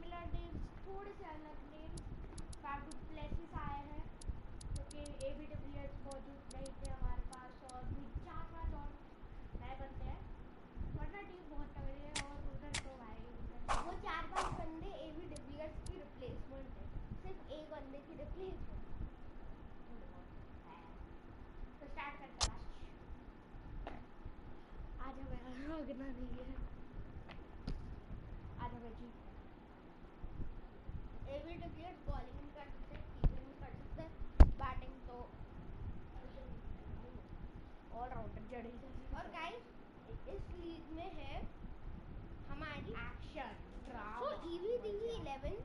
Similar names, थोड़े से अलग नेम्स। फाटू प्लेसेस आए हैं क्योंकि ABWS मौजूद नहीं थे हमारे पास, और भी 4-5 और नए बनते हैं, वरना टीम बहुत तगड़ी है। और उधर तो भाई वो 4-5 बंदे ABWS की रिप्लेसमेंट है, सिर्फ एक बंदे की रिप्लेसमेंट। तो स्टार्ट करते हैं। आज हमें भागना नहीं है, आज हमें जीत। ABWS बॉलिंग भी कर सकते हैं, कीपिंग भी कर सकते हैं, बैटिंग तो ऑलराउंडर जडेजा। और गाइस इस लीग में है हमारी एक्शन ड्रामा। तो EVDV11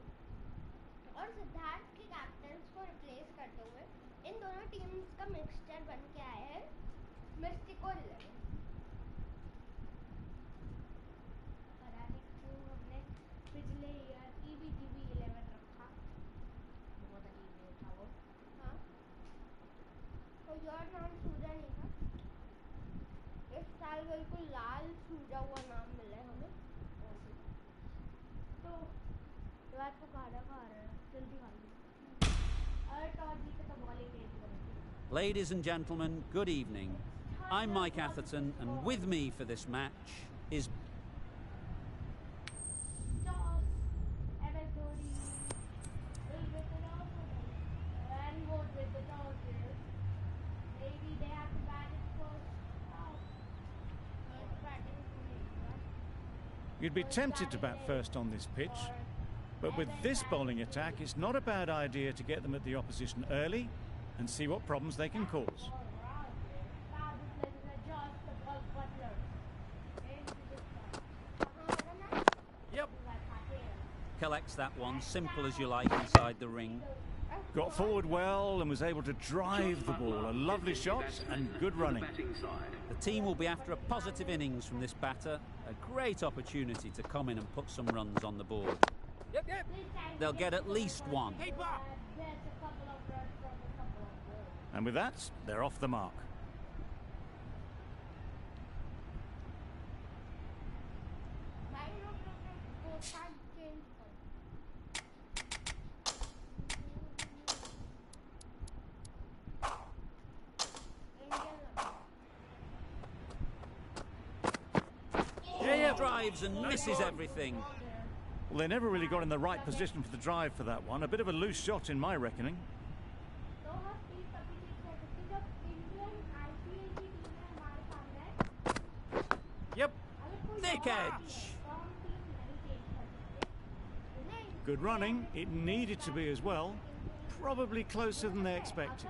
और सिद्धार्थ के कैप्टन्स को रिप्लेस करते हुए इन दोनों टीम्स का मिक्सचर बन के आया है Mysticore 11। हमने पिछले ईयर EVDV11 रखा, बहुत अजीब था वो। हाँ, कोई और नाम सूझा नहीं था, इस साल बिल्कुल लाल सूझा हुआ नाम मिला है हमें। तो रात को खाना खा रहे हैं, जल्दी खा लो। अरे टॉस जीते तो बॉलिंग नहीं करेंगे। Ladies and gentlemen, good evening. I'm Mike Atherton, and with me for this match is You'd be tempted to bat first on this pitch, but with this bowling attack, it's not a bad idea to get them at the opposition early and see what problems they can cause. Yep. Collects that one, simple as you like, inside the ring. Got forward well and was able to drive the ball. A lovely shot and good running. The team will be after a positive innings from this batter. A great opportunity to come in and put some runs on the board. Yep. They'll get at least one. And with that, they're off the mark. Drives and misses everything. Well, they never really got in the right position for the drive for that one. A bit of a loose shot in my reckoning. Yep. Thick edge. Good running. It needed to be as well. Probably closer than they expected.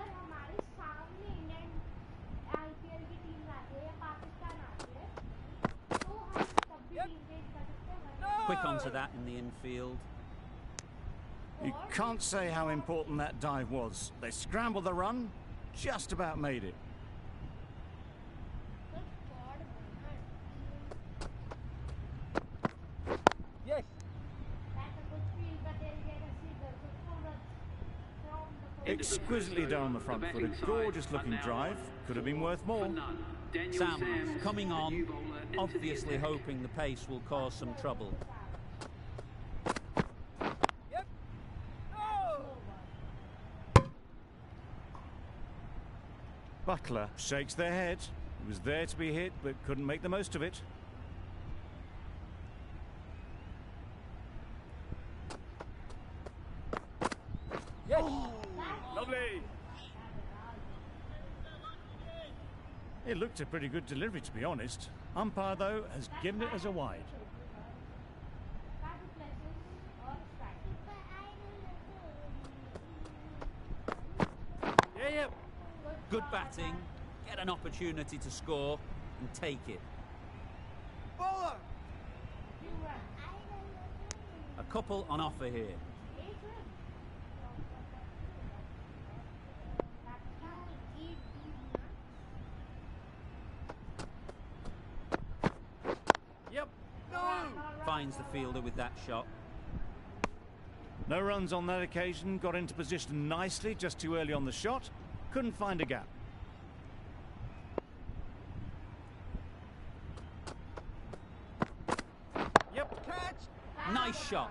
Quick onto that in the infield. You can't say how important that dive was. They scrambled the run, just about made it. Yes. Exquisitely done on the front foot. A gorgeous looking drive. Could have been worth more. Sam coming on, obviously hoping the pace will cause some trouble. Yep. Oh! Butler shakes their head. He was there to be hit, but couldn't make the most of it. Yes. Lovely. It looked a pretty good delivery, to be honest. Umpire, though, has given it as a wide. Yep. Good batting. Get an opportunity to score and take it. Bowler. A couple on offer here. Yep. No. Finds the fielder with that shot. No runs on that occasion. Got into position nicely, just too early on the shot. Couldn't find a gap. Yep. Catch. Nice shot.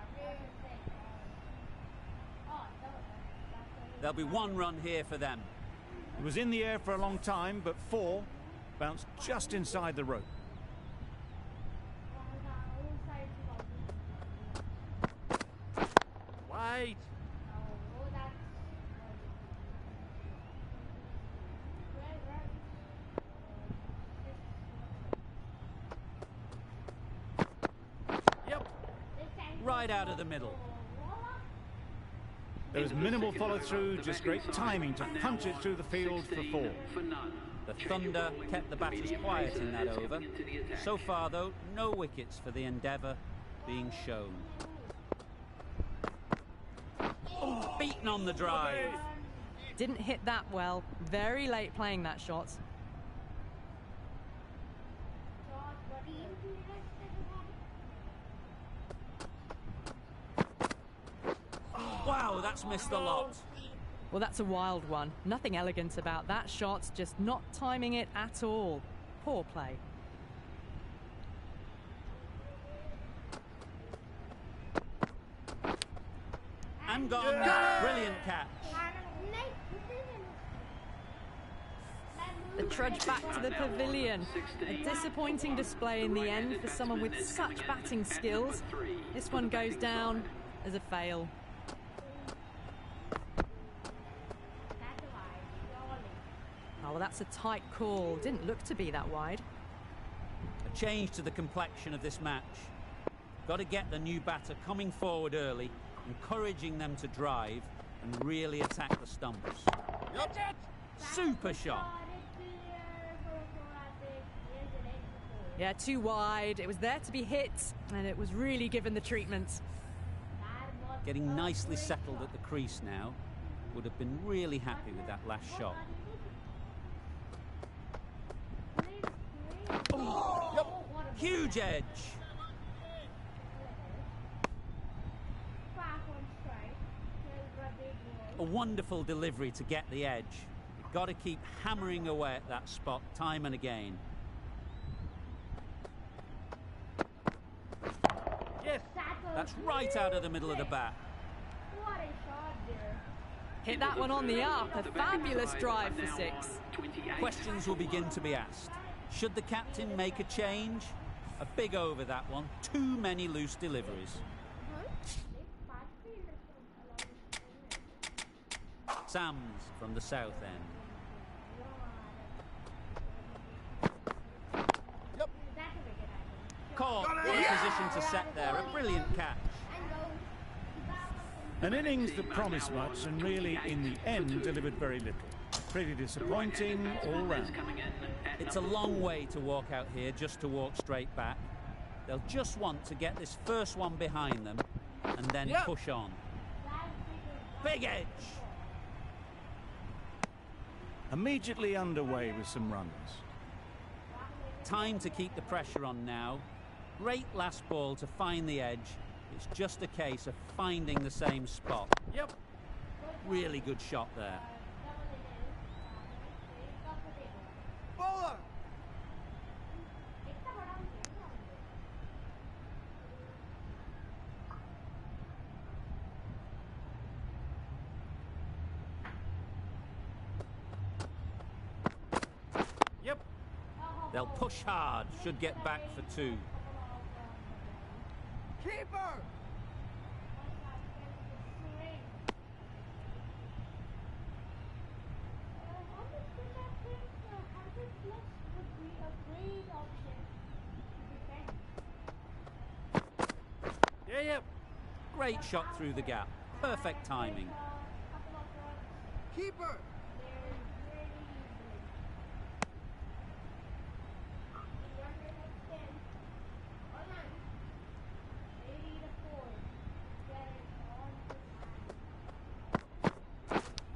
There'll be 1 run here for them. It was in the air for a long time, but 4 bounced just inside the rope. Wait. Yep. Right out of the middle. There was minimal follow-through, just great timing to punch it through the field for 4. The Thunder kept the batters quiet in that over. So far, though, no wickets for the endeavour being shown. Oh, beaten on the drive. Didn't hit that well. Very late playing that shot. Wow, that's missed a lot. Well, that's a wild one. Nothing elegant about that shot, just not timing it at all. Poor play. And gone. Brilliant catch. The trudge back to the pavilion. A disappointing display in the end for someone with such batting skills. This one goes down as a fail. Oh, well, that's a tight call. Didn't look to be that wide. A change to the complexion of this match. Got to get the new batter coming forward early, encouraging them to drive and really attack the stumps. Super shot. Yeah, too wide. It was there to be hit, and it was really given the treatment. Getting nicely settled at the crease now. Would have been really happy with that last shot. Oh, huge edge. A wonderful delivery to get the edge. You've got to keep hammering away at that spot time and again. Yes. That's right out of the middle of the bat. Hit that one on the up. A fabulous drive for 6. Questions will begin to be asked. Should the captain make a change? A big over that one. Too many loose deliveries. Sams from the south end. Yep. Caught in a position to set there. A brilliant catch. An innings that promised much and really, in the end, delivered very little. Pretty disappointing all round. It's a long way to walk out here just to walk straight back. They'll just want to get this first one behind them and then push on. Big edge. Immediately underway with some runs. Time to keep the pressure on now. Great last ball to find the edge. It's just a case of finding the same spot. Yep. Really good shot there. Bowler. Yep. They'll push hard. Should get back for 2. Keeper. Yep. Great shot through the gap. Perfect timing. Keeper.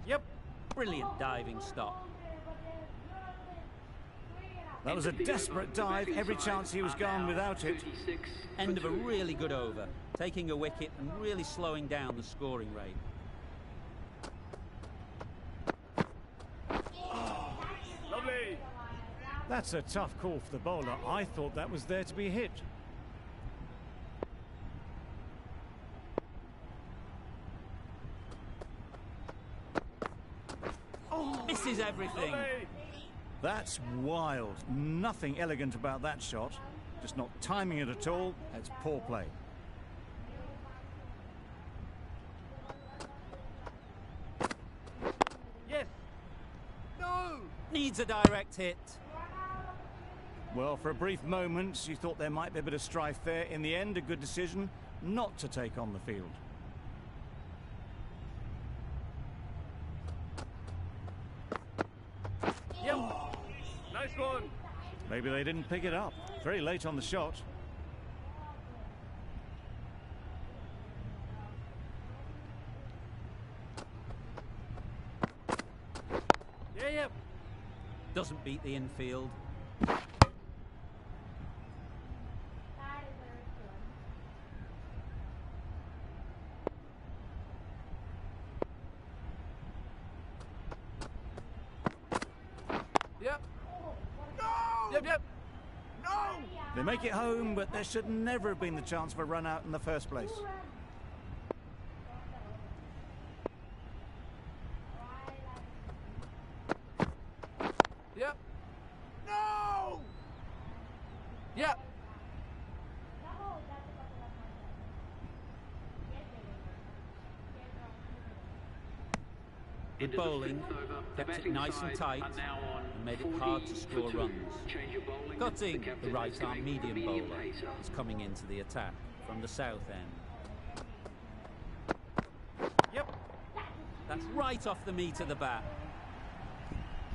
Yep. Brilliant diving stop. That was a desperate dive. Every chance he was gone without it. End of a really good over. Taking a wicket and really slowing down the scoring rate. Lovely. That's a tough call for the bowler. I thought that was there to be hit. misses everything. Lovely. That's wild. Nothing elegant about that shot. Just not timing it at all. That's poor play. Yes. No. Needs a direct hit. Well, for a brief moment, you thought there might be a bit of strife there. In the end, a good decision not to take on the field. Yep. Nice one. Maybe they didn't pick it up. Very late on the shot. Yeah, yep. Doesn't beat the infield. That is very good. Yep. No. Yep, yep. No. They make it home, but there should never have been the chance for a run out in the first place. Yep. No. Yep. Good bowling, kept it nice and tight, and made it hard to score runs. Gutting, the right-arm medium bowler, is coming into the attack from the south end. Yep. That's right off the meat of the bat.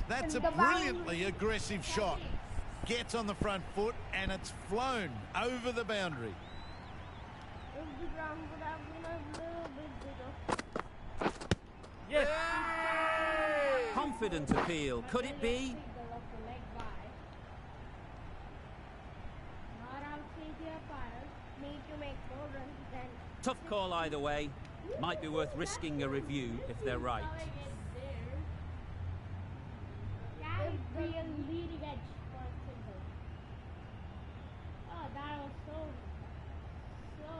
That's a brilliantly aggressive shot. Gets on the front foot and it's flown over the boundary. Yes. Confident appeal, could it be? Tough call either way. Might be worth risking a review if they're right. That is real leading edge for a single. Oh, that was so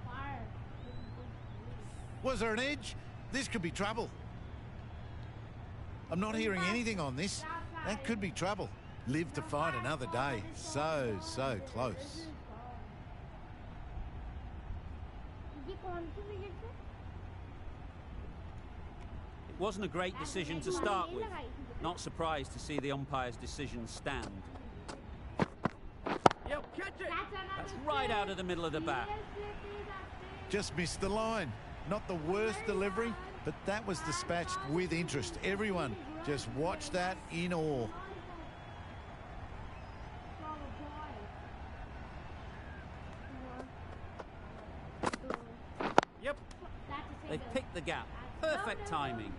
fire. Was there an edge? This could be trouble. I'm not hearing anything on this. That could be trouble. Live to fight another day. So close. It wasn't a great decision to start with. Not surprised to see the umpire's decision stand. Yep. Catch it. That's right out of the middle of the bat. Just missed the line. Not the worst delivery, but that was dispatched with interest. Everyone just watched that in awe. Yep. They've picked the gap. Perfect timing.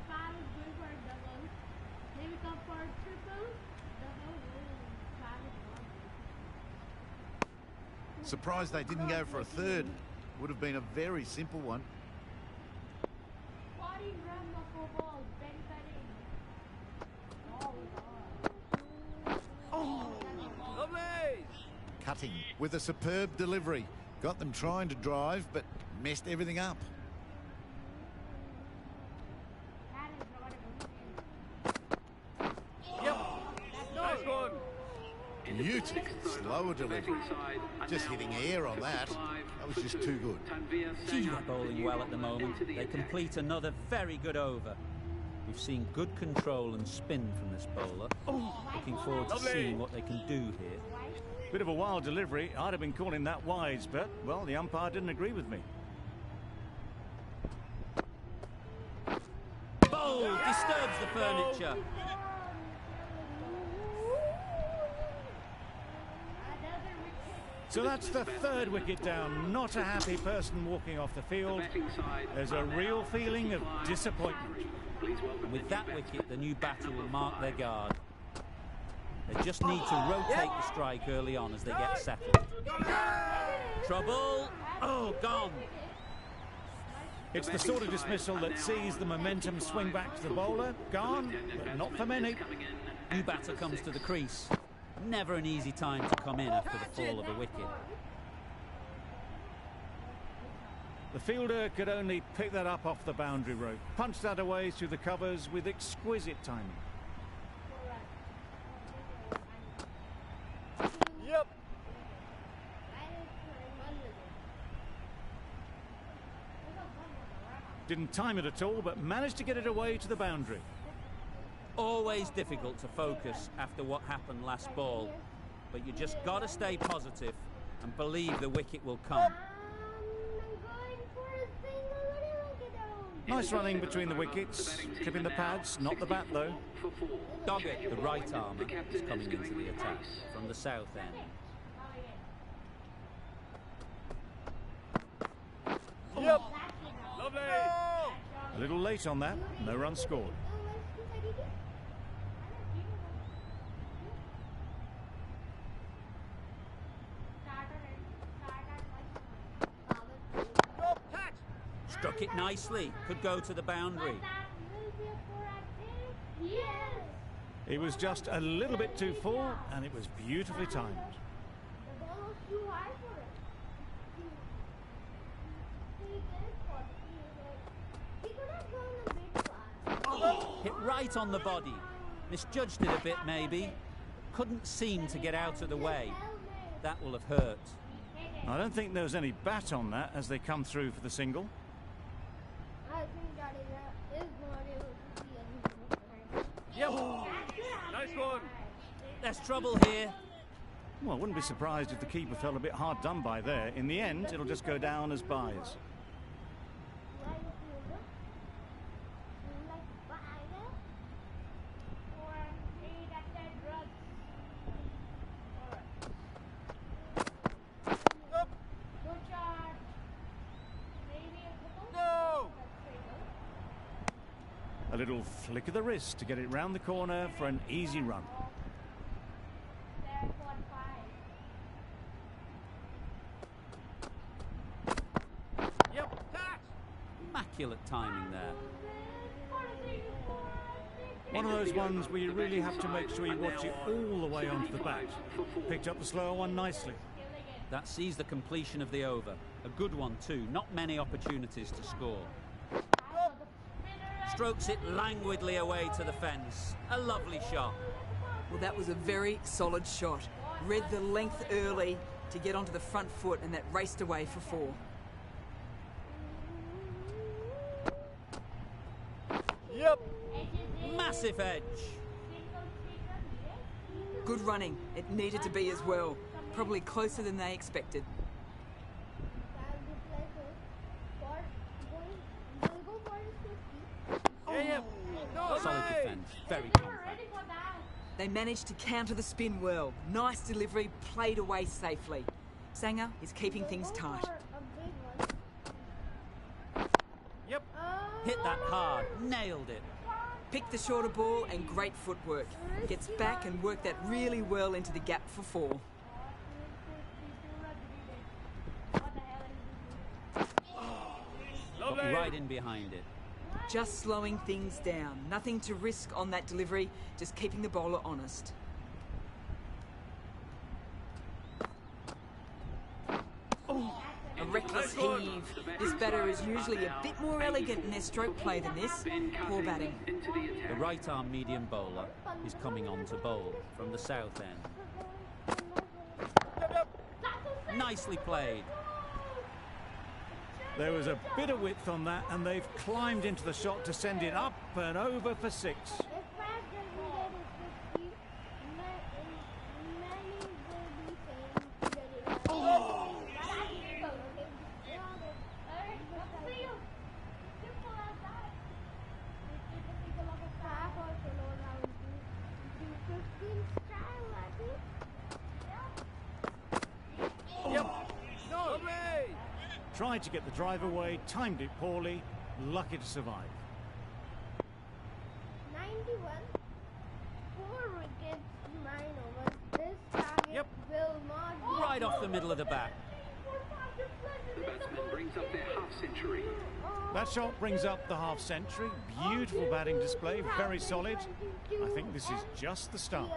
Surprised they didn't go for a third. Would have been a very simple one. Lovely. Cutting with a superb delivery. Got them trying to drive, but messed everything up. Yep. Nice one. Beautiful, slower delivery. Just hitting air on that. That was just too good. Gee, they're bowling well at the moment. They complete another very good over. We've seen good control and spin from this bowler. Looking forward to Lovely. seeing what they can do here. Bit of a wild delivery. I'd have been calling that wise, but, well, the umpire didn't agree with me. Bowl disturbs the furniture. So that's the third wicket down. Not a happy person walking off the field. There's a real feeling of disappointment. And with that wicket, the new batter will mark their guard. They just need to rotate the strike early on as they get settled. Trouble. Oh, gone. It's the sort of dismissal that sees the momentum swing back to the bowler. Gone, but not for many. New batter comes to the crease. Never an easy time to come in after the fall of a wicket. The fielder could only pick that up off the boundary rope, punch that away through the covers with exquisite timing. Yep. Didn't time it at all, but managed to get it away to the boundary. Always difficult to focus after what happened last ball, but you just got to stay positive and believe the wicket will come. Nice running between the wickets, clipping the pads, not the bat though. Doggett, the right armour, is coming into the attack from the south end. Yep. Lovely. A little late on that, no run scored. Struck it nicely, could go to the boundary. It was just a little bit too full, and it was beautifully timed. Hit right on the body. Misjudged it a bit, maybe. Couldn't seem to get out of the way. That will have hurt. I don't think there was any bat on that as they come through for the single. Yep. Nice one. There's trouble here. Well, I wouldn't be surprised if the keeper felt a bit hard done by there. In the end, it'll just go down as byes. A little flick of the wrist to get it round the corner for an easy run. Yep. Touch. Immaculate timing there. One of those ones where you really have to make sure you watch it all the way onto the bat. Picked up the slower one nicely. That sees the completion of the over. A good one too, not many opportunities to score. Strokes it languidly away to the fence. A lovely shot. Well, that was a very solid shot. Read the length early to get onto the front foot, and that raced away for 4. Yep. Massive edge. Good running. It needed to be as well. Probably closer than they expected. Yep. No, Solid mate. defence. Very compact. They managed to counter the spin well. Nice delivery, played away safely. Sanger is keeping things tight. Yep. Hit that hard. Nailed it. Picked the shorter ball and great footwork. Gets back and worked that really well into the gap for 4. Got Lovely. right in behind it. Just slowing things down. Nothing to risk on that delivery, just keeping the bowler honest. A reckless heave. This batter is usually a bit more elegant in their stroke play than this. Poor batting. The right-arm medium bowler is coming on to bowl from the south end. Nicely played. There was a bit of width on that, and they've climbed into the shot to send it up and over for 6. Yep. No. Lovely. Tried to get the drive away, timed it poorly, lucky to survive. 91, 4 wickets, 9 overs. This target will not be Right off the middle of the bat. The batsman brings up their half-century. That shot brings up the half-century. Beautiful batting display, very solid. I think this is just the start.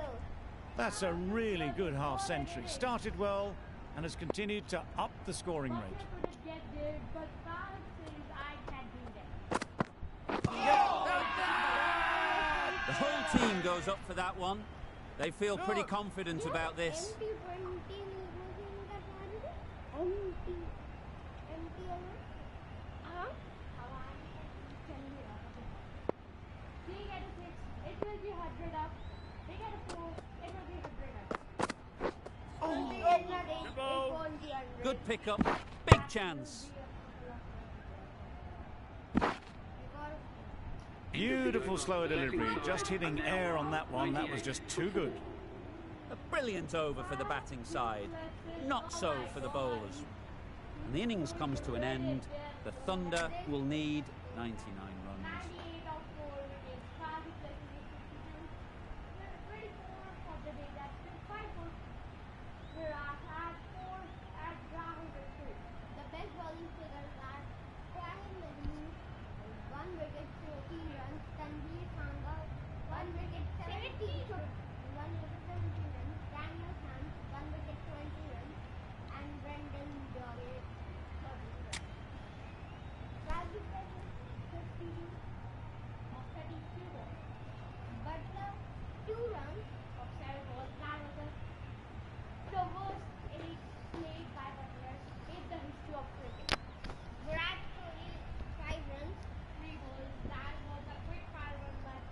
That's a really good half-century. Started well and has continued to up the scoring rate. did, but Bharat says I can do that. The whole team goes up for that one. They feel pretty confident about this. It will be 100 up. They get a 4, it will be 100 up. Good pickup. Big chance. Beautiful slower delivery. Just hitting air on that one. That was just too good. A brilliant over for the batting side. Not so for the bowlers. And the innings comes to an end. The Thunder will need 99 runs. 98 of 4 wickets. Fazit plus 52. 24 for the day. That's been 5 for Virat at 4 at Rahul with 2. The best bowling figures are Rahul with 1 wicket, 14 runs. Tanveer Sangha, 1 wicket, 17 runs. Daniel Hans, 1 wicket, 20 runs. And Brendan Jory, 13 runs. Fazit plus 52 of 32 balls. Butler, 2 runs of 7 balls. That was the worst innings played by Butler in the history of cricket. Virat Kohli, 5 runs, 3 balls. That was a quick fire run, but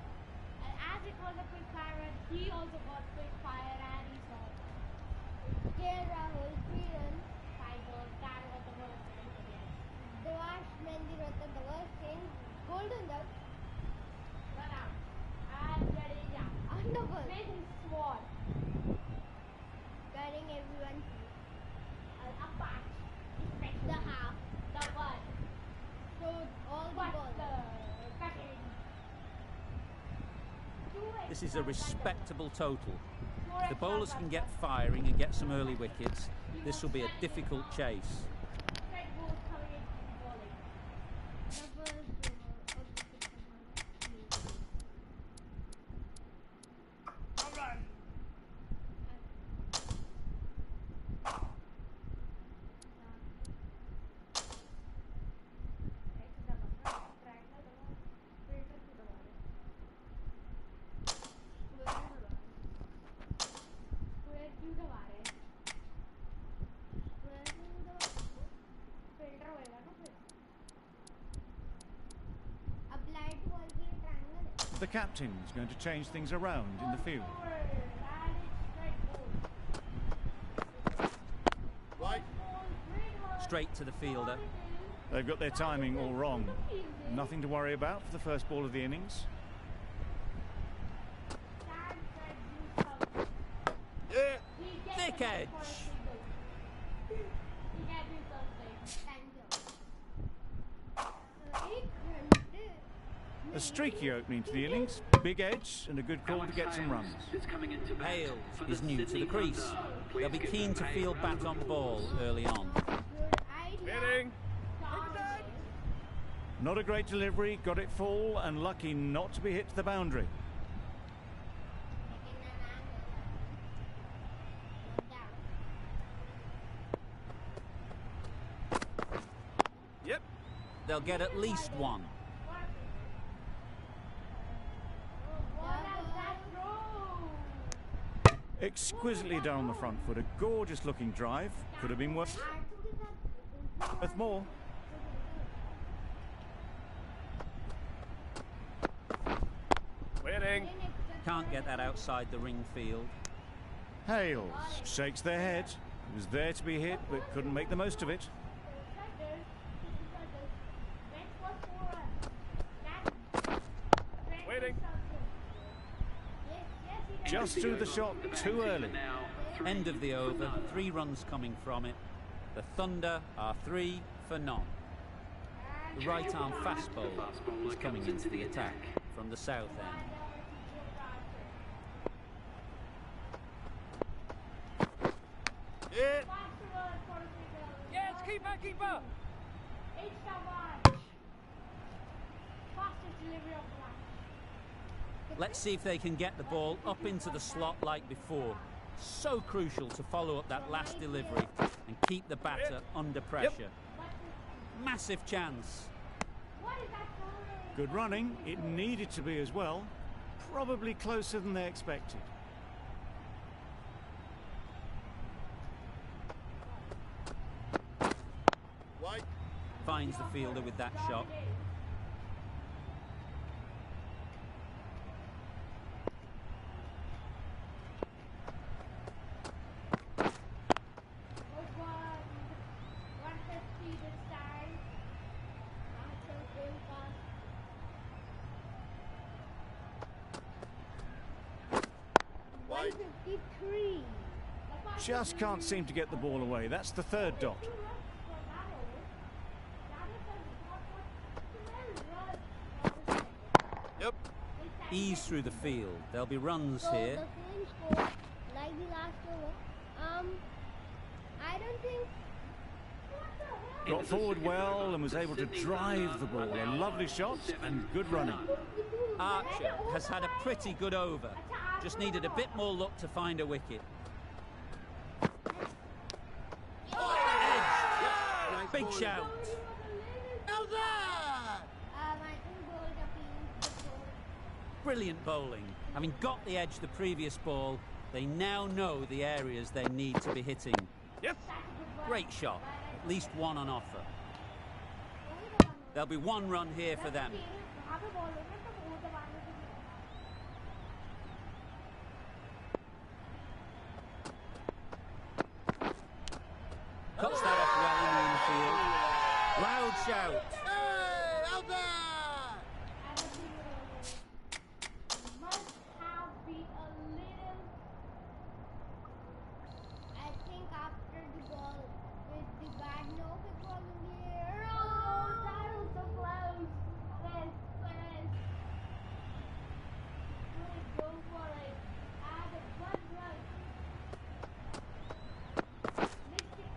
as it was a quick fire run, he also got quick fire and he saw it. Rahul, 3 runs, 5 balls. That was the worst innings again. Devash Mendiratna, the worst thing, golden duck, run out. And Jadeja, underball, with his sword, cutting everyone a patch, the half, the one, so all the balls, the cutting. This is a respectable total. If the bowlers can get firing and get some early wickets, this will be a difficult chase. Red Bull coming in bowling. The first over of the 6 The captain's going to change things around in the field. Straight to the fielder. They've got their timing all wrong. Nothing to worry about for the first ball of the innings. Thick edge. A streaky opening to the innings, big edge and a good call to get some runs. Hales is new to the crease. They'll be keen to field bat on ball early on. Hitting. Not a great delivery, got it full and lucky not to be hit to the boundary. Yep. They'll get at least one. Exquisitely done on the front foot, a gorgeous looking drive. Could have been worth more. Winning. Can't get that outside the ring field. Hales shakes their head. It was there to be hit, but couldn't make the most of it. Waiting. Just threw the shot too early. End of the over, 3 runs coming from it. The Thunder are 3 for none. The right arm fast bowler is coming into the attack from the south end. Yeah. Yes, keeper, keeper. Fastest delivery of the match. Let's see if they can get the ball up into the slot like before. So crucial to follow up that last delivery and keep the batter under pressure. Massive chance. Good running. It needed to be as well. Probably closer than they expected. Wait. Finds the fielder with that shot. Wait. 53. Just can't seem to get the ball away. That's the third dot. Yep. Ease through the field. There'll be runs So here. the same score like the last over. I don't think. Got forward well and was able to drive the ball. A lovely shot and good running. Archer has had a pretty good over. Just needed a bit more luck to find a wicket. Edge. Big shout. Brilliant bowling. Having got the edge the previous ball, they now know the areas they need to be hitting. Yes. Great shot. At least one on offer. There'll be one run here for them. Cuts that off well in the infield. Loud shout. Must have been a little. I think after the ball with the bad knock, it was in the air. Oh, that was so close. Press. Good, go for it. Add one run.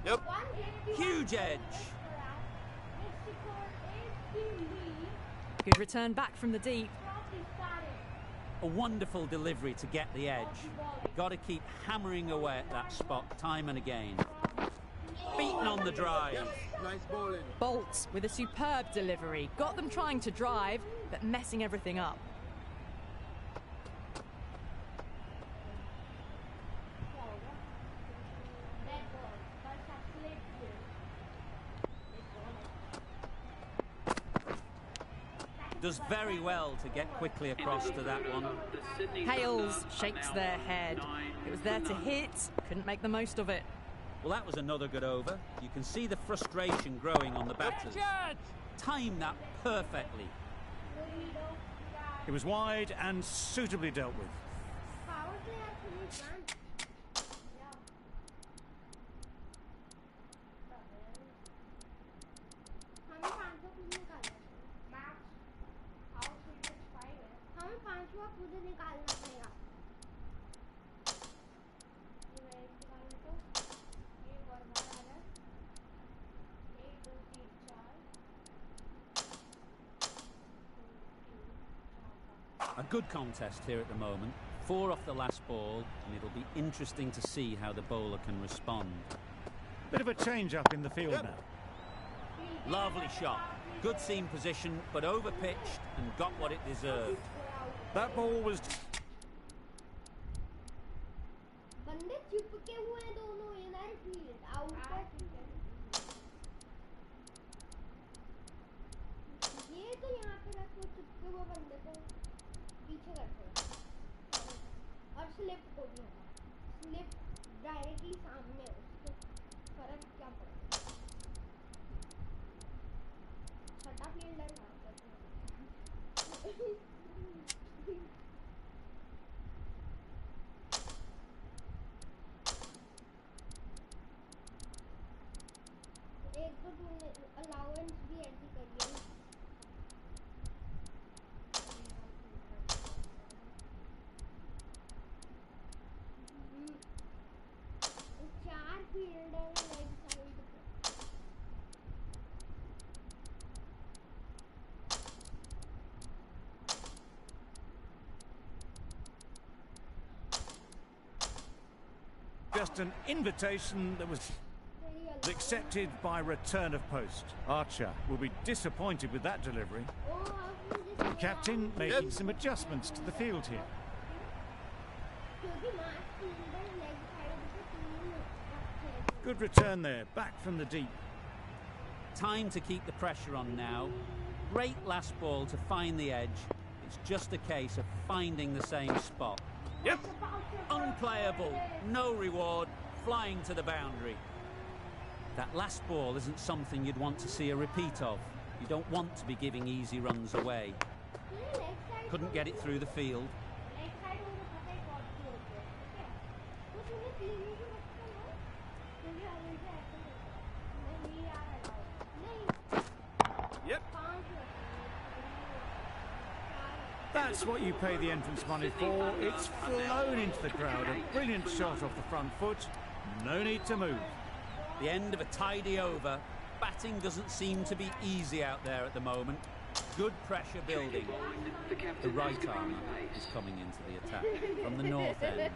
Yep. 151 Huge edge. Mysticore is the lead Good return back from the deep. from the starting. A wonderful delivery to get the edge. Got to keep hammering away at that spot time and again. Beaten on the drive. Nice bowling. Bolt with a superb delivery. Got them trying to drive, but messing everything up. Red ball. First have slipped here. Does very well to get quickly across to that one. Hales shakes their head. It was there to hit, couldn't make the most of it. Well, that was another good over. You can see the frustration growing on the batters. Timed that perfectly. It was wide and suitably dealt with. Power play actually is done. Yeah. हमें 500 खुद निकालना है max out fit 5 है हमें 500 खुद निकालना पड़ेगा ये मैं एक निकालने तो एक और बार आ रहा है 1 2 3 4 A good contest here at the moment. 4 off the last ball, and it'll be interesting to see how the bowler can respond. Bit of a change up in the field now. Lovely shot. Good seam position, but over-pitched and got what it deserved. That ball was... बंदे चिपके हुए हैं दोनों in and field out पर ये तो यहाँ पे रखो चिपके हुए बंदे को पीछे रखो और स्लिप को भी हटा स्लिप डायरेक्टली सामने उसको फर्क क्या पड़ेगा छठा फील्डर यहाँ पर एक तो तूने अलाउंस भी ऐसी करी है चार फील्डर लेग साइड पे Just an invitation that was... तेरी Accepted by return of post. Archer will be disappointed with that delivery. The captain making some adjustments to the field here. Good return there, back from the deep. Time to keep the pressure on now. Great last ball to find the edge. It's just a case of finding the same spot. Yep. Unplayable, no reward, flying to the boundary. That last ball isn't something you'd want to see a repeat of. You don't want to be giving easy runs away. Couldn't get it through the field. Yep. That's what you pay the entrance money for. It's flown into the crowd. A brilliant shot off the front foot. No need to move. The end of a tidy over. Batting doesn't seem to be easy out there at the moment. Good pressure building. The right armour is coming into the attack from the north end.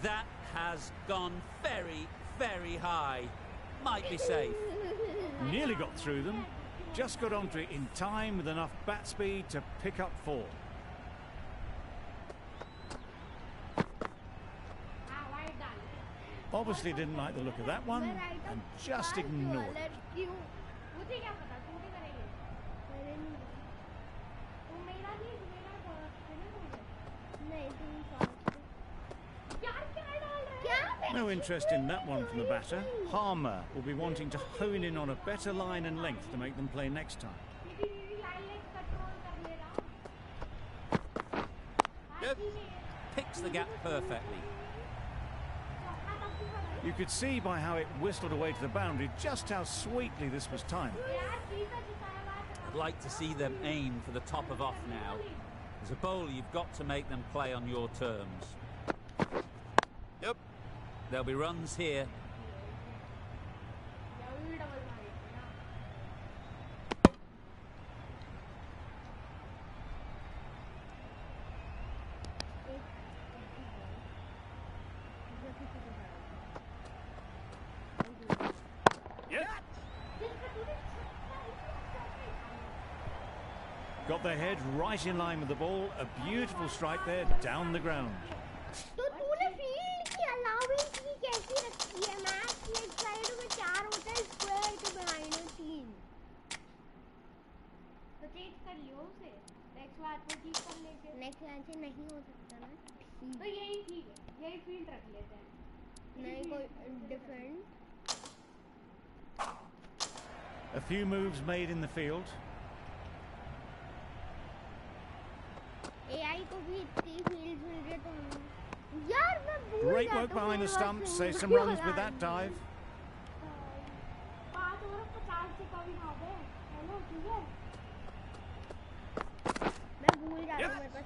That has gone very, very high. Might be safe. Nearly got through them. Just got onto it in time with enough bat speed to pick up 4. Obviously didn't like the look of that one and just ignored it. No interest in that one from the batter. Harmer will be wanting to hone in on a better line and length to make them play next time. Yep. Picks the gap perfectly. You could see by how it whistled away to the boundary just how sweetly this was timed. I'd like to see them aim for the top of off now. As a bowler, you've got to make them play on your terms. Yep. There'll be runs here. Yep. Got their head right in line with the ball. A beautiful strike there down the ground. तो तूने field की allowance की कैसी रखी है match की एक side में 4 होता है स्क्वायर के बिहाइंड में 3 तो चेंज कर लियो उसे नेक्स्ट बार तो ठीक कर लेंगे नेक्स्ट मैच से नहीं हो सकता ना तो यही ठीक है यही फील्ड रख लेते हैं नहीं कोई different A few moves made in the field. AI को भी इतनी फील्ड मिल गए तो हम यार मैं भूल Great जाता work हूँ behind the मेरी stumps. बात Save soon. some runs with that dive. 5 over 50 से कम ही खा गए हेलो ठीक है मैं भूल जाता हूँ मेरे पास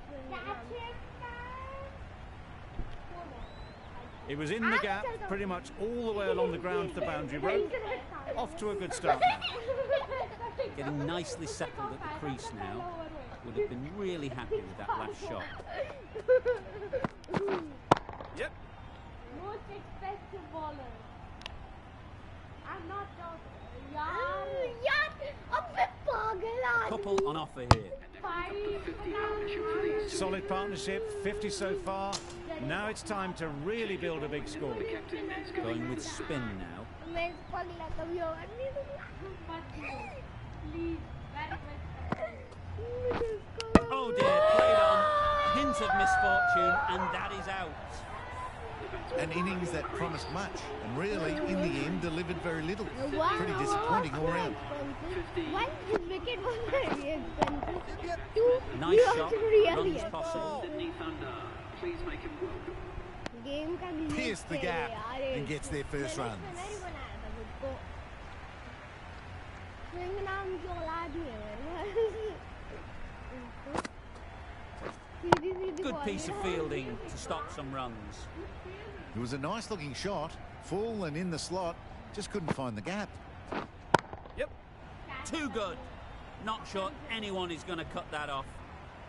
It was in the gap, pretty much all the way along the ground to the boundary rope. Off to a good start now. Getting nicely settled at the crease now. Would have been really happy with that last shot. Yep. Most expensive bowler. I'm not joking. यार अब मैं पागल आदमी Couple on offer here. Solid partnership, 50 so far. Now it's time to really build a big score. Going with spin now. मैं इस पगला कभी और नहीं दूंगा please Oh dear, played on. A hint of misfortune, and that is out. An innings that promised much and really, in the end, delivered very little. Pretty disappointing all round. One wicket was very expensive. Nice Two shot, really runs possible. Sydney Thunder, please make him welcome. Game का glitch Pierced the है gap यार, and gets their first मैंने runs. नहीं बनाया था खुद को। Swing नाम की औलाद ही है मेरे पास। सीधी Good बॉल piece of है। fielding to stop some runs. It was a nice looking shot, full and in the slot, just couldn't find the gap. Yep. Too good. Not sure anyone is going to cut that off.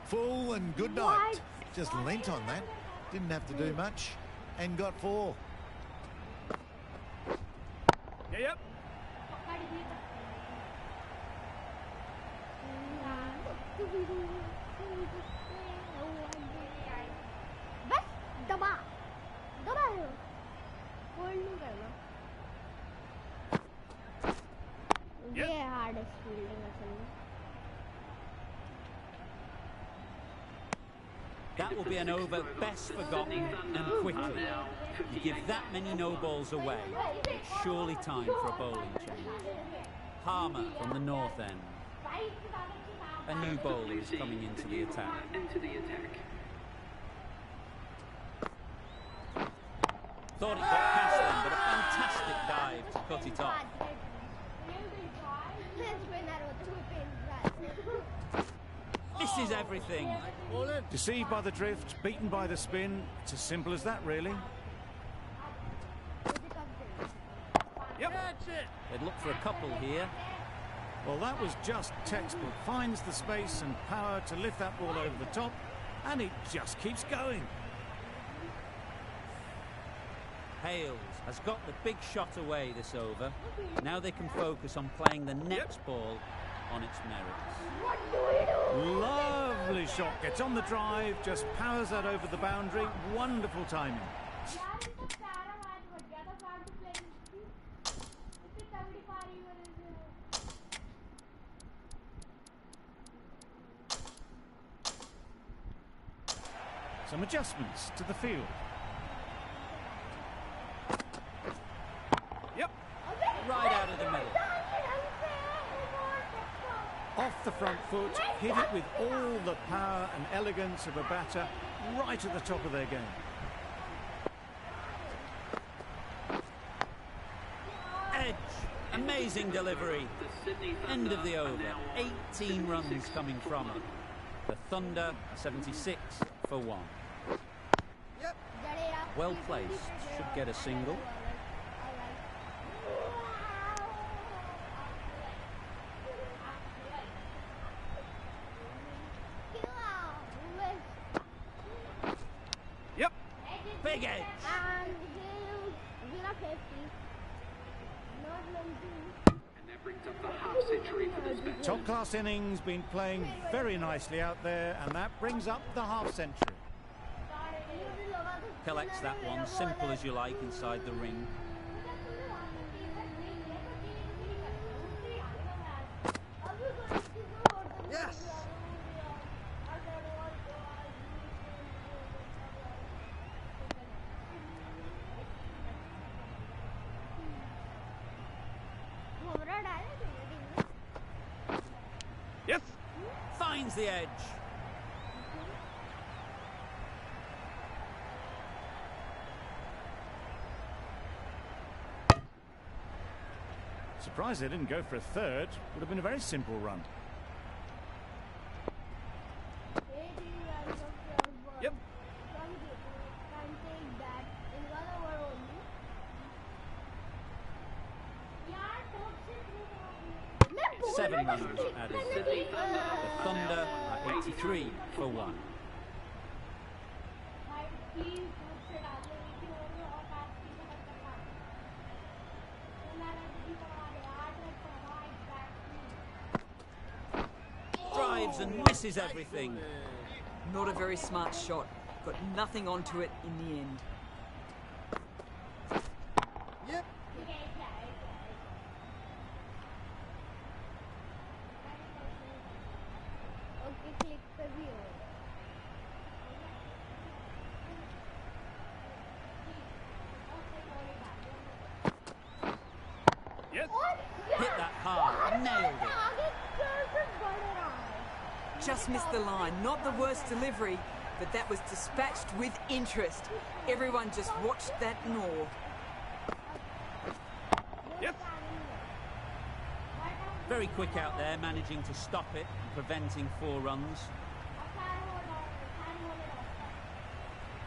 Full and good night. Just leant on that. Didn't have to do much. And got 4. Yeah, yep. बस दबा दबा hold नहीं करना ये hardest fielding असल में That will be an over best forgotten and quickly. You give that many no balls away, it's surely time for a bowling change. Harmer from the north end. A new bowler is coming into the attack. Thought it got past them, but a fantastic dive to cut it off. Misses everything. Deceived by the drift, beaten by the spin. It's as simple as that, really. Yep. That's it. They'd look for a couple here. Well, that was just textbook. Finds the space and power to lift that ball over the top, and it just keeps going. Hales has got the big shot away this over. Now they can focus on playing the next ball on its merits. Lovely shot. Gets on the drive, just powers that over the boundary. Wonderful timing. Some adjustments to the field. Yep. Right out of the middle. Off the front foot, hit it with all the power and elegance of a batter, right at the top of their game. Edge. Amazing delivery. End of the over. 18 runs coming from it. The Thunder 76 for 1. Yep. Well placed. Should get a single. Yep. Big edge. Top class innings, been playing very nicely out there, and that brings up the half century. Collects that one, simple as you like, inside the ring. Yes. Yes. Finds the edge. Surprised they didn't go for a third. Would have been a very simple run. Yep. 7 runs added. The Thunder are 83 for 1. Drives and misses everything. Not a very smart shot. Got nothing onto it in the end. Yep. Yes. Hit that hard. Nailed it. Just missed the line. Not the worst delivery, but that was dispatched with interest. Everyone just watched that gnaw. Yes. Very quick out there, managing to stop it and preventing 4 runs.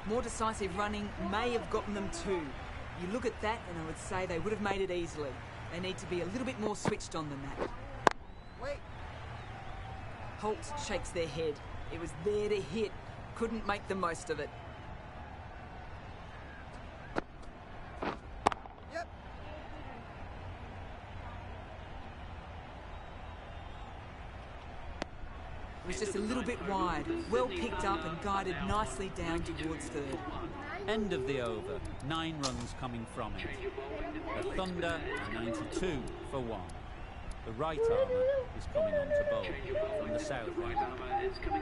More decisive running may have gotten them 2. You look at that and I would say they would have made it easily. They need to be a little bit more switched on than that. Wait. Holt shakes their head. It was there to hit. Couldn't make the most of it. Yep. It was just a little bit wide. Well picked up and guided nicely down towards third. End of the over. 9 runs coming from it. The Thunder are 92 for 1. The right armour is coming on to bowl from the south end.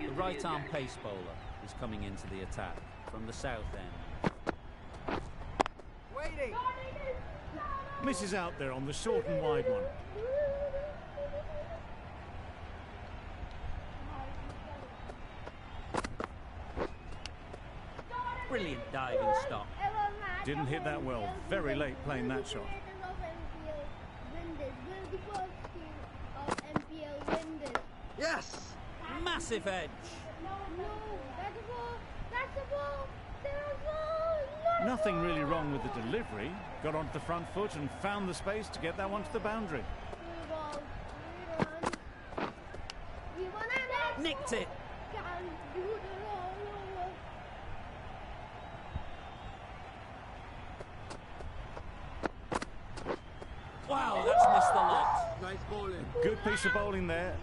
The right arm pace bowler is coming into the attack from the south end. Waiting. Misses out there on the short and wide one. Brilliant diving stop. Didn't hit that well. Very late playing that shot. Will the first team of MPL win this? Yes. Massive edge. No, that's a ball. That's a ball. There's a ball. Nothing really wrong with the delivery. Got onto the front foot and found the space to get that one to the boundary. 3 balls, 3 runs. We won and Nicked it. can do the rollover. Wow, that's missed the lot. Nice bowling. Good piece of bowling there.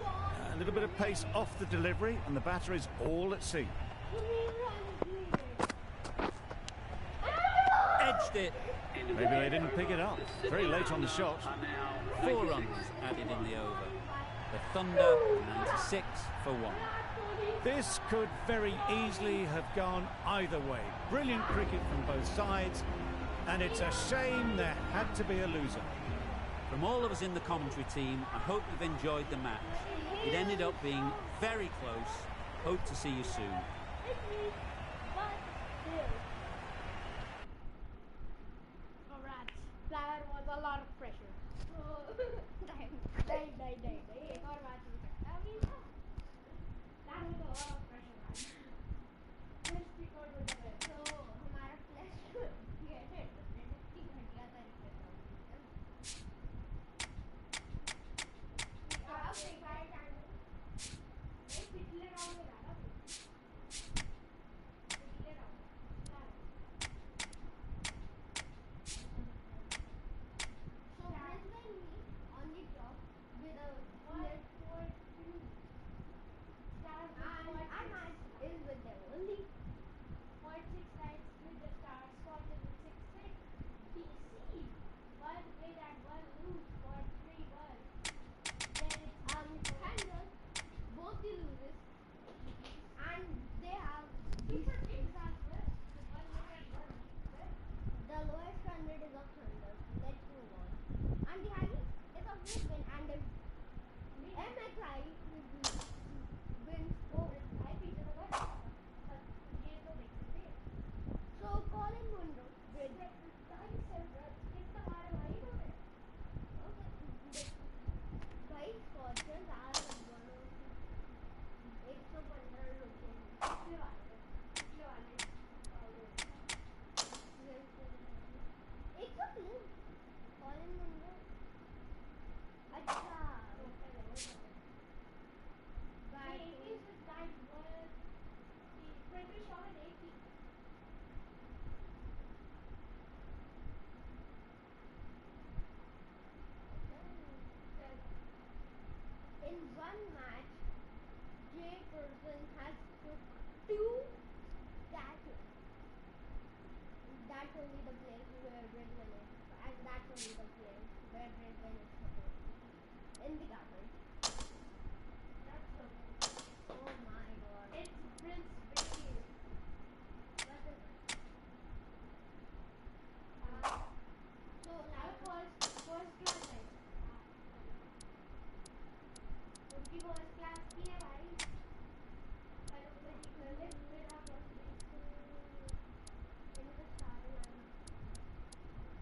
A little bit of pace off the delivery, and the batter is all at sea. 3 runs needed. Edged it. Maybe they didn't pick it up. Very late on the shot. 4 runs added in the over. The Thunder 96 for 1. This could very easily have gone either way. Brilliant cricket from both sides, and it's a shame there had to be a loser. From all of us in the commentary team, I hope you've enjoyed the match. It ended up being very close. Hope to see you soon. Alright, that was a lot of pressure. नहीं एक और बात अभी that was a lot of pressure, right? Mysticore would have been. So हमारा flash should get it. इतनी घटिया तरीके से आप एक बार जानो एक पिछले राउंड में डाला पिछले round So Brisbane on the top with a net for 2. And our match is with them only. 0.6 nights with the stars, Scotland with 6-6. BC, 1 win and 1 lose for 3-1. Then it's Thunder, both the losers. And they have super teams as well. 1 win and 1 lose. The lowest run rate is of Thunder. Let's move on. And the highest is of Brisbane and the MSI wins over. I think it's a So Colin Munro with 97 runs. कितना मारे भाई इन्होंने? भाई Scotians are 115 रुके हैं. पिछले वाले 103. Colin Munro. अच्छा. But the 80s was 91. The British shot at 80. In one match, Jay Person has took 2 catches. That's only the place where Brisbane is, and that's only the place where Brisbane is supposed to be. In the garden. That's so cool. Oh my god. It's Brisbane. That's it. So now first class है. उनकी first class की है भाई. Hello, pretty girl. मेरा इनका सारे नाम.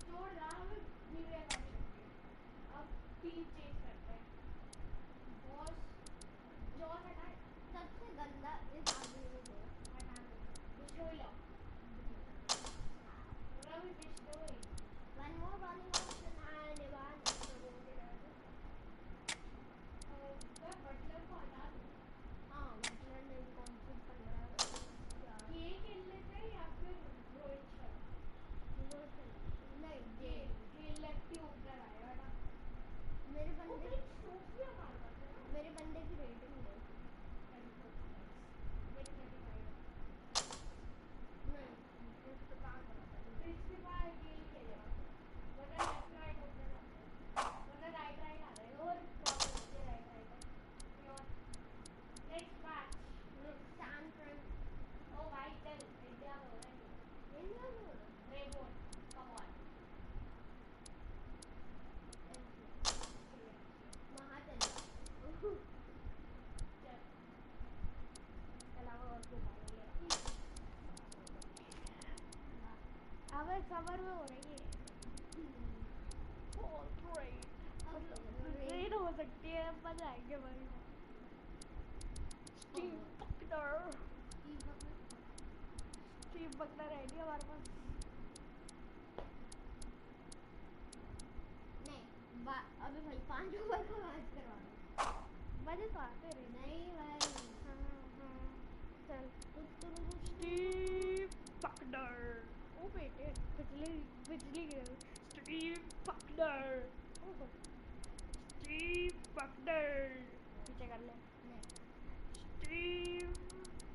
छोड़ रहा हमें न्यू ईयर का अब टीम चेंज करते हैं. समर में हो रही है रेन हो सकती है मजा आएंगे भाई स्टीव बकनर है नहीं हमारे पास अबे भाई 5 ओवर का मैच करवा मजे तो आते रहे नहीं भाई चल स्टीव बकनर ओ बेटे बिजली गिर स्टीव बकनर स्टीव बकनर पीछे कर ले Steve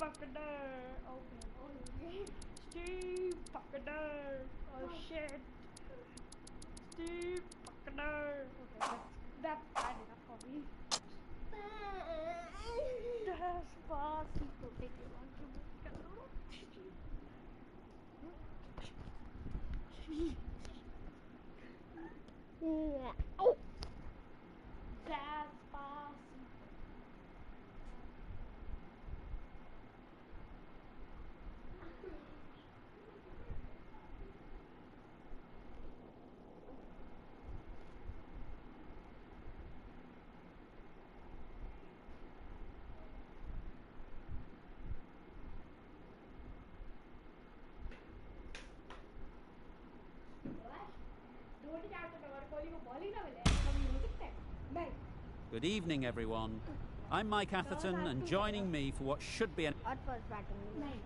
Bucknor okay Steve Bucknor oh shit Steve Buckner. Okay, that's bad enough for me. Despacito, take it on to Despacito. Good evening, everyone. I'm Mike Atherton, and joining me for what should be an... और first batting नहीं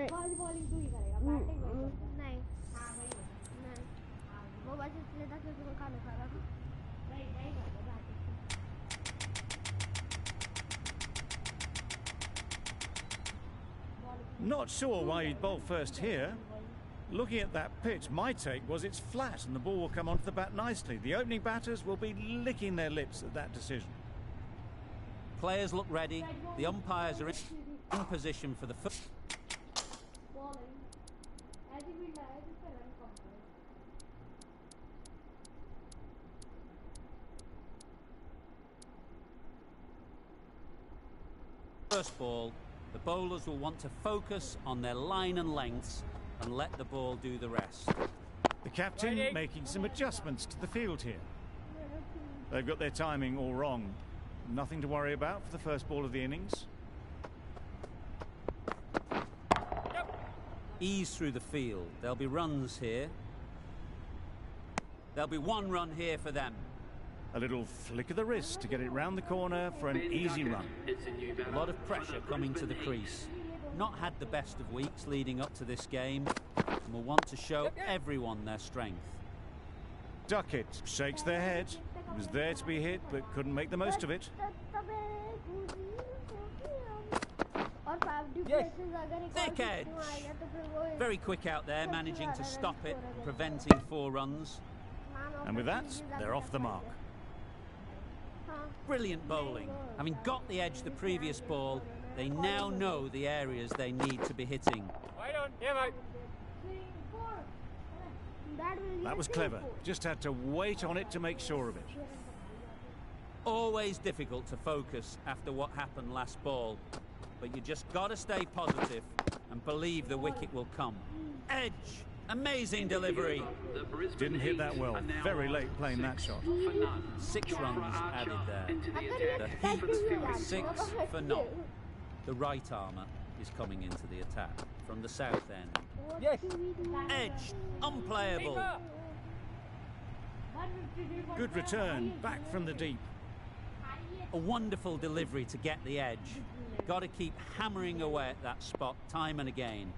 first bowling तू ही करेगा batting नहीं हां भाई नहीं वो बस इसलिए था क्योंकि वो खाना खा रहा था नहीं करेगा batting Not sure why he'd bowl first here. Looking at that pitch, my take was it's flat and the ball will come onto the bat nicely. The opening batters will be licking their lips at that decision. Players look ready. The umpires are in position for the first... bowling as if we like it's a run company First ball. The bowlers will want to focus on their line and lengths and let the ball do the rest. The captain making some adjustments to the field here. They've got their timing all wrong. Nothing to worry about for the first ball of the innings. Ease through the field. There'll be runs here. There'll be one run here for them. A little flick of the wrist to get it round the corner for an easy run. A lot of pressure coming to the crease. Not had the best of weeks leading up to this game, and will want to show everyone their strength. Duckett shakes their head. Was there to be hit, but couldn't make the most of it. Thick edge. Very quick out there, managing to stop it, preventing 4 runs. And with that, they're off the mark. Brilliant bowling. Having got the edge the previous ball, they now know the areas they need to be hitting. That was clever. Just had to wait on it to make sure of it. Always difficult to focus after what happened last ball, but you just got to stay positive and believe the wicket will come. Edge. Amazing delivery. Didn't hit that well. Very late playing that shot. 6 runs added there. The heat, 6 for none. The right armour is coming into the attack from the south end. Yes. Edge, unplayable. Good return, back from the deep. A wonderful delivery to get the edge. Got to keep hammering away at that spot time and again.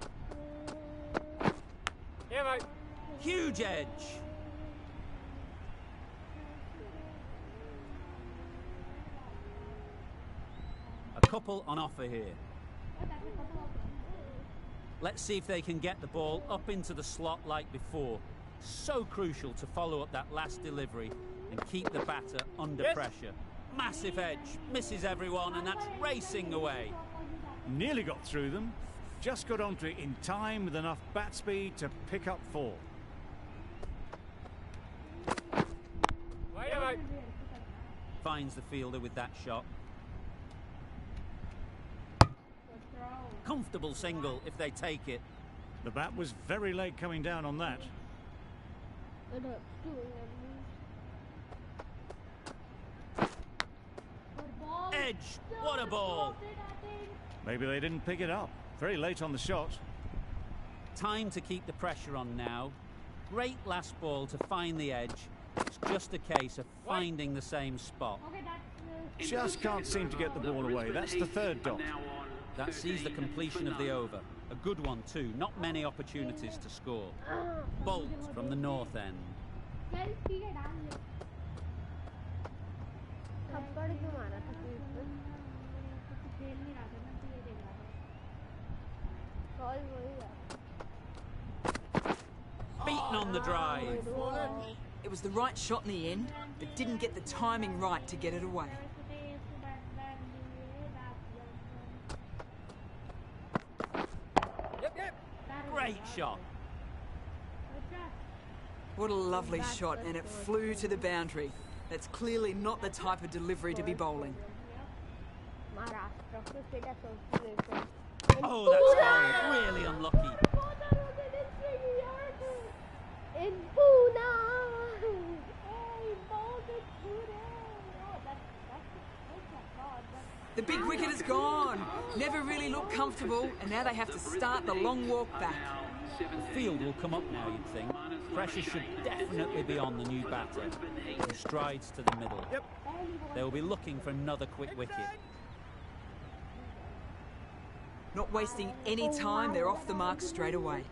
Yeah, mate. Huge edge. A couple on offer here. Let's see if they can get the ball up into the slot like before. So crucial to follow up that last delivery and keep the batter under pressure. Massive edge, misses everyone, and that's racing away. Nearly got through them. Just got onto it in time with enough bat speed to pick up 4. Mate. Finds the fielder with that shot. Comfortable single if they take it. The bat was very late coming down on that. It hurts doing it. Edge! What a ball! Maybe they didn't pick it up. Very late on the shot. Time to keep the pressure on now. Great last ball to find the edge. It's just a case of finding the same spot. Just can't seem to get the ball away. That's the third dot. That sees the completion of the over. A good one too. Not many opportunities to score. Bolt from the north end. थप्पड़ क्यों मारा था पीठ पे? Call वही है. Beaten on the drive. It was the right shot in the end, but didn't get the timing right to get it away. Great shot. What a lovely shot, and it flew to the boundary. That's clearly not the type of delivery to be bowling. Maharashtra Cricket Association. Oh, that's gone. Really unlucky. In Pune. The big wicket is gone. Never really looked comfortable, and now they have to start the long walk back. The field will come up now, you'd think. Pressure should definitely be on the new batter, who strides to the middle. They will be looking for another quick wicket. Not wasting any time, they're off the mark straight away.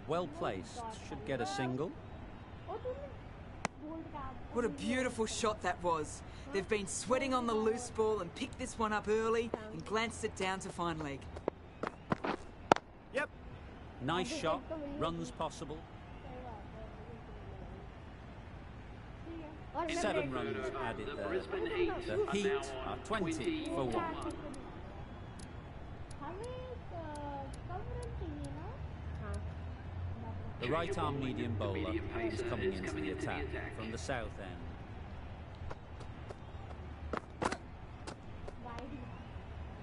Well placed, should get a single. What a beautiful shot that was. They've been sweating on the loose ball and picked this one up early and glanced it down to fine leg. Nice shot, runs possible. 7 runs added there. The Heat are 20 for 1. The right-arm medium bowler is coming into the attack from the south end.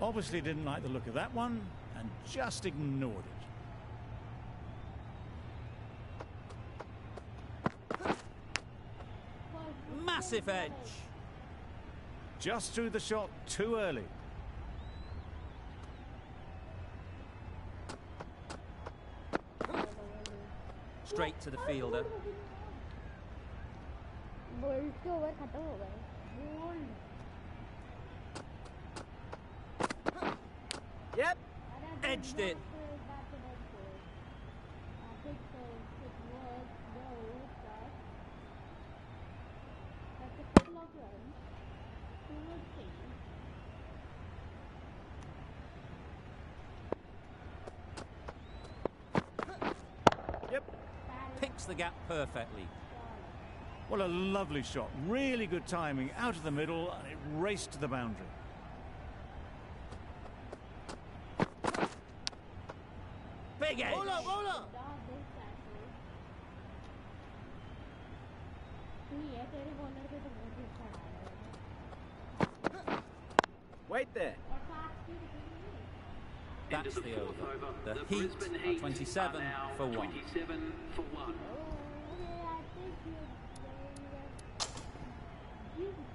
Obviously didn't like the look of that one and just ignored it. Massive edge. Just threw the shot too early. Straight to the fielder. Bolt के over खत्म हो गए. Edged it. Picks the gap perfectly. Well, a lovely shot. Really good timing. Out of the middle and it raced to the boundary. Big edge. Wait there. That's the over. The Heat are 27 for 1.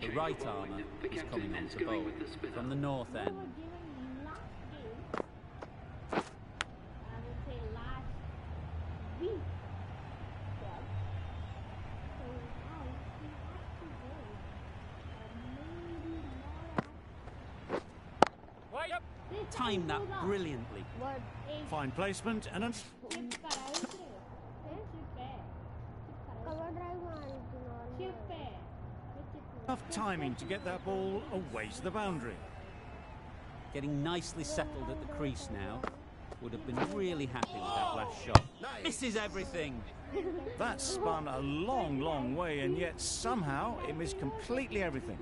The right armour is coming on to bowl from the north end. Timed that brilliantly. Fine placement and a enough timing to get that ball away to the boundary. Getting nicely settled at the crease now. Would have been really happy with that last shot. Misses everything. That spun a long, long way, and yet somehow it missed completely everything.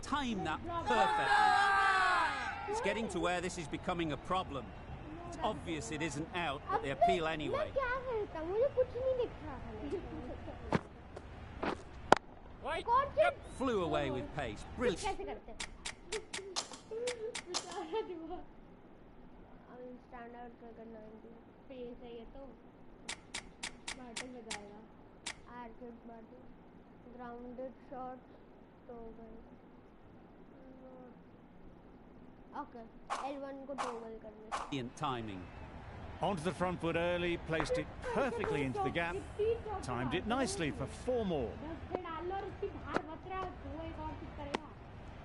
Timed that perfectly. It's getting to where this is becoming a problem. It's obvious it isn't out, but they appeal anyway. flew away with pace. Brilliant. कैसे करते? Stand out करना है pace है ये तो batting बजाएगा आर्केड batting grounded shots तो गए ओके L1 को टॉगल करने Brilliant timing. Onto the front foot early, placed it perfectly into the gap, timed it nicely for 4 more.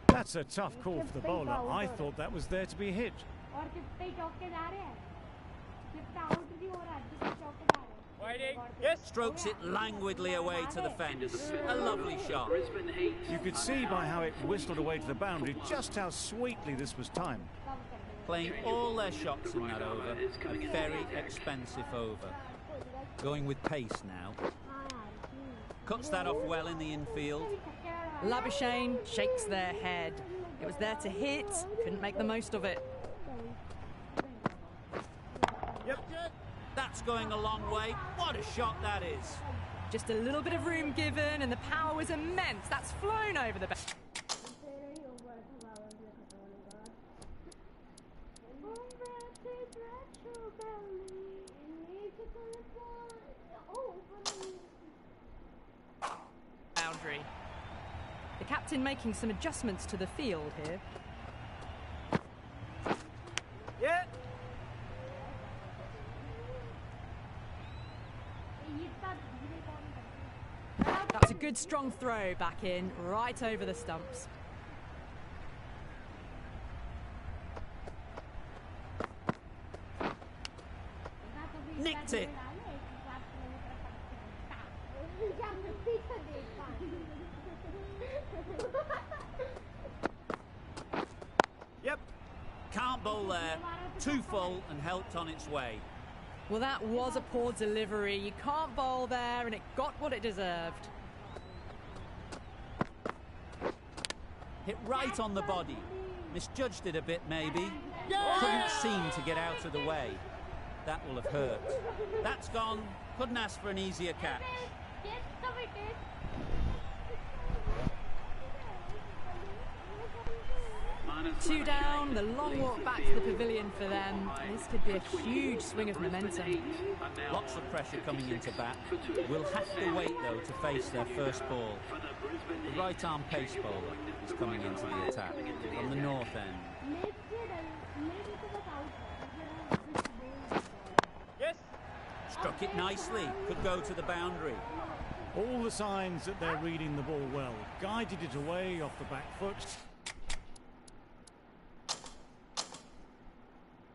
That's a tough call for the bowler. I thought that was there to be hit. Strokes it languidly away to the fence. A lovely shot. You could see by how it whistled away to the boundary just how sweetly this was timed. Playing all their shots in that over. A very expensive over. Going with pace now. Cuts that off well in the infield. Labuschagne shakes their head. It was there to hit, couldn't make the most of it. Yep. That's going a long way. What a shot that is. Just a little bit of room given and the power was immense. That's flown over the back. Boundary. The captain making some adjustments to the field here. Yeah. That was a good strong throw back in, right over the stumps. Nicked it. Yep. Can't bowl there. Too full and helped on its way. Well, that was a poor delivery. You can't bowl there, and it got what it deserved. Hit right on the body. Misjudged it a bit, maybe. Couldn't seem to get out of the way. That will have hurt. That's gone. Couldn't ask for an easier catch. 2 down, the long walk back to the pavilion for them. This could be a huge swing of momentum. Lots of pressure coming into bat. We'll have to wait, though, to face their first ball. The right-arm pace bowler is coming into the attack from the north end. Yes. Struck it nicely. Could go to the boundary. All the signs that they're reading the ball well. Guided it away off the back foot.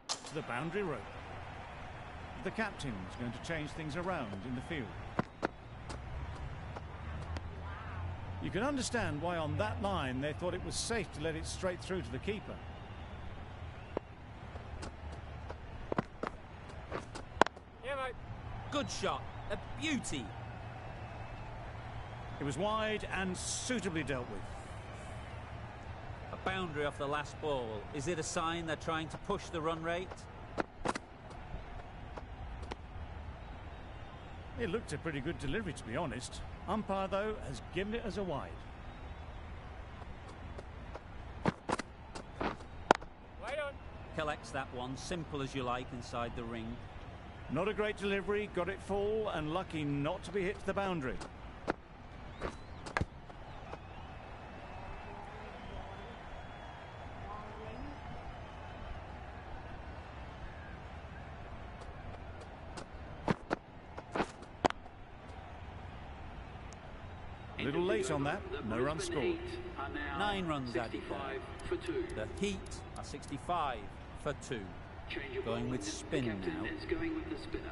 To the boundary rope. The captain's going to change things around in the field. You can understand why on that line they thought it was safe to let it straight through to the keeper. Yeah, mate. Good shot. A beauty. It was wide and suitably dealt with. A boundary off the last ball. Is it a sign they're trying to push the run rate? It looked a pretty good delivery, to be honest. Umpire, though, has given it as a wide. Right on. Collects that one, simple as you like, inside the ring. Not a great delivery, got it full, and lucky not to be hit to the boundary. A little late on that, no run scored. 9 runs added there. The Heat are 65 for 2. Going with spin now. Is going with the spinner.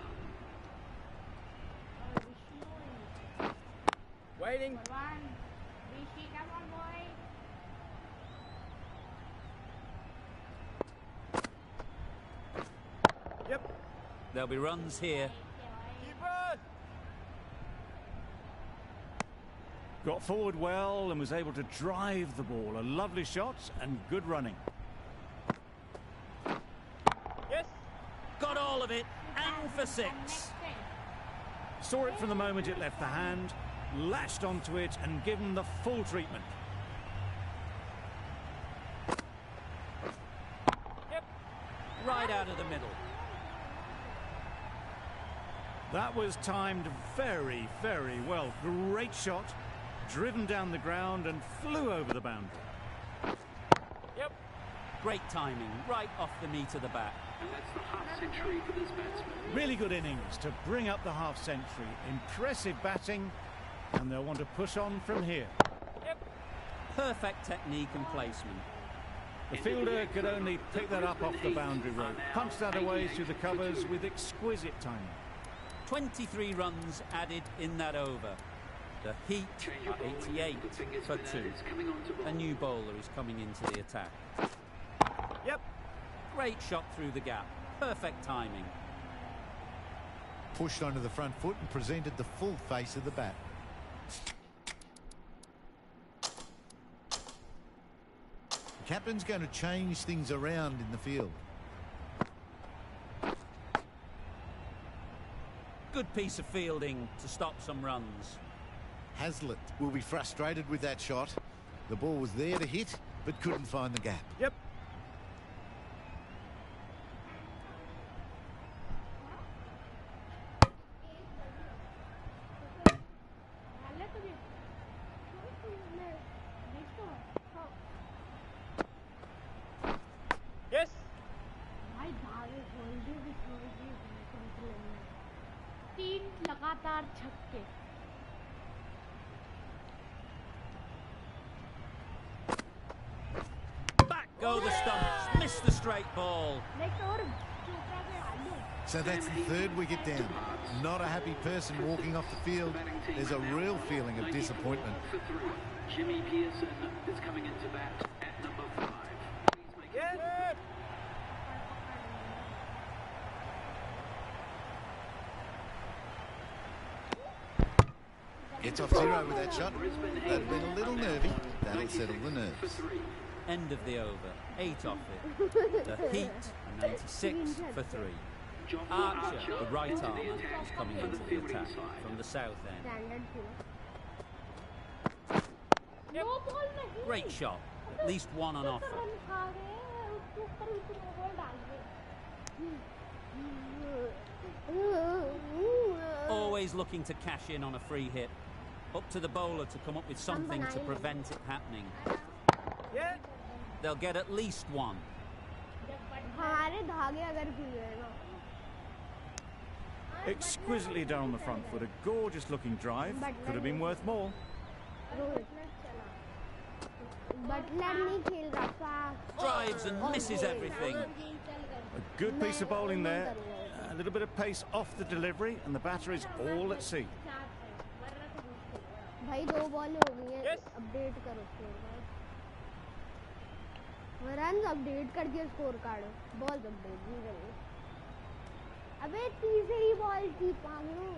Waiting. Yep. There'll be runs here. Keep on. Got forward well and was able to drive the ball. A lovely shot and good running. Yes. Got all of it, and for 6. Saw it from the moment it left the hand, lashed onto it and given the full treatment. right out of the middle. That was timed very, very well. Great shot, driven down the ground and flew over the boundary. Yep. Great timing, right off the meat of the bat. And that's the half century for this batsman. Really good innings to bring up the half century. Impressive batting, and they'll want to push on from here. Yep. Perfect technique and placement. The fielder could only pick that up off the boundary rope, punch that away through the covers with exquisite timing. 23 runs added in that over. The Heat are 88 for 2. A new bowler is coming into the attack. Yep. Great shot through the gap. Perfect timing. Pushed onto the front foot and presented the full face of the bat. The captain's going to change things around in the field. Good piece of fielding to stop some runs. Hazlitt will be frustrated with that shot. The ball was there to hit, but couldn't find the gap. Yep. Yes. तीन लगातार छक्के. Back go the stumps. Missed the straight ball. So that's the third wicket down. Not a happy person walking off the field. There's a real feeling of disappointment. For 3. Jimmy Pearson is coming into bat at number 5. Please make Yes. Gets off zero with that shot. That'd been a little nervy. That'll settle the nerves. End of the over. 8 off it. The Heat are 96 for 3. Archer, the right armer, is coming into the attack from the south end. No ball नहीं. Great shot. At least one on offer. Run खा गए हैं, उसके ऊपर भी no ball डाल गए. Always looking to cash in on a free hit. Up to the bowler to come up with something to prevent it happening. Yeah. They'll get at least one. हमारे धागे अगर खुले ना. Exquisitely done on the front foot. A gorgeous looking drive. Could have been worth more. Buttler नहीं खेल रहा. Drives and misses everything. A good piece of bowling there. A little bit of pace off the delivery, and the batter is all at sea. भाई 2 ball हो गई हैं. Yes. Update करो score card. Run update कर दिया score card. Ball update नहीं करेंगे. अबे तीसरी बॉल थी पागलों.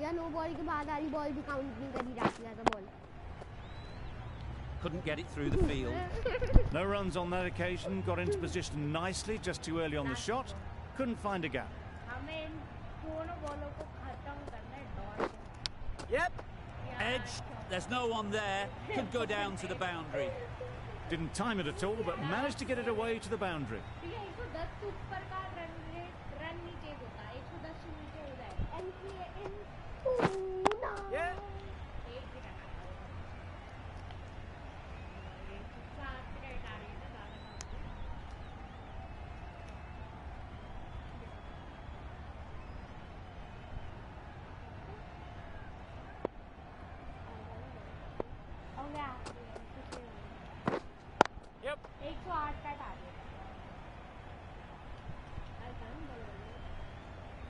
या नो बॉल के बाद आ रही बॉल भी काउंट नहीं करी जाती है तो ball. Couldn't get it through the field. No runs on that occasion. Got into position nicely, just too early on the shot. Couldn't find a gap. हमें इन दोनों बॉलों को खत्म करना है dot. Yep. Edge. There's no one there. Could go down to the boundary. Didn't time it at all, but managed to get it away to the boundary. 110 से ऊपर का रन नहीं चेज होता. 110 से नीचे हो जाए. Yeah. Yep. 108 का टारगेट.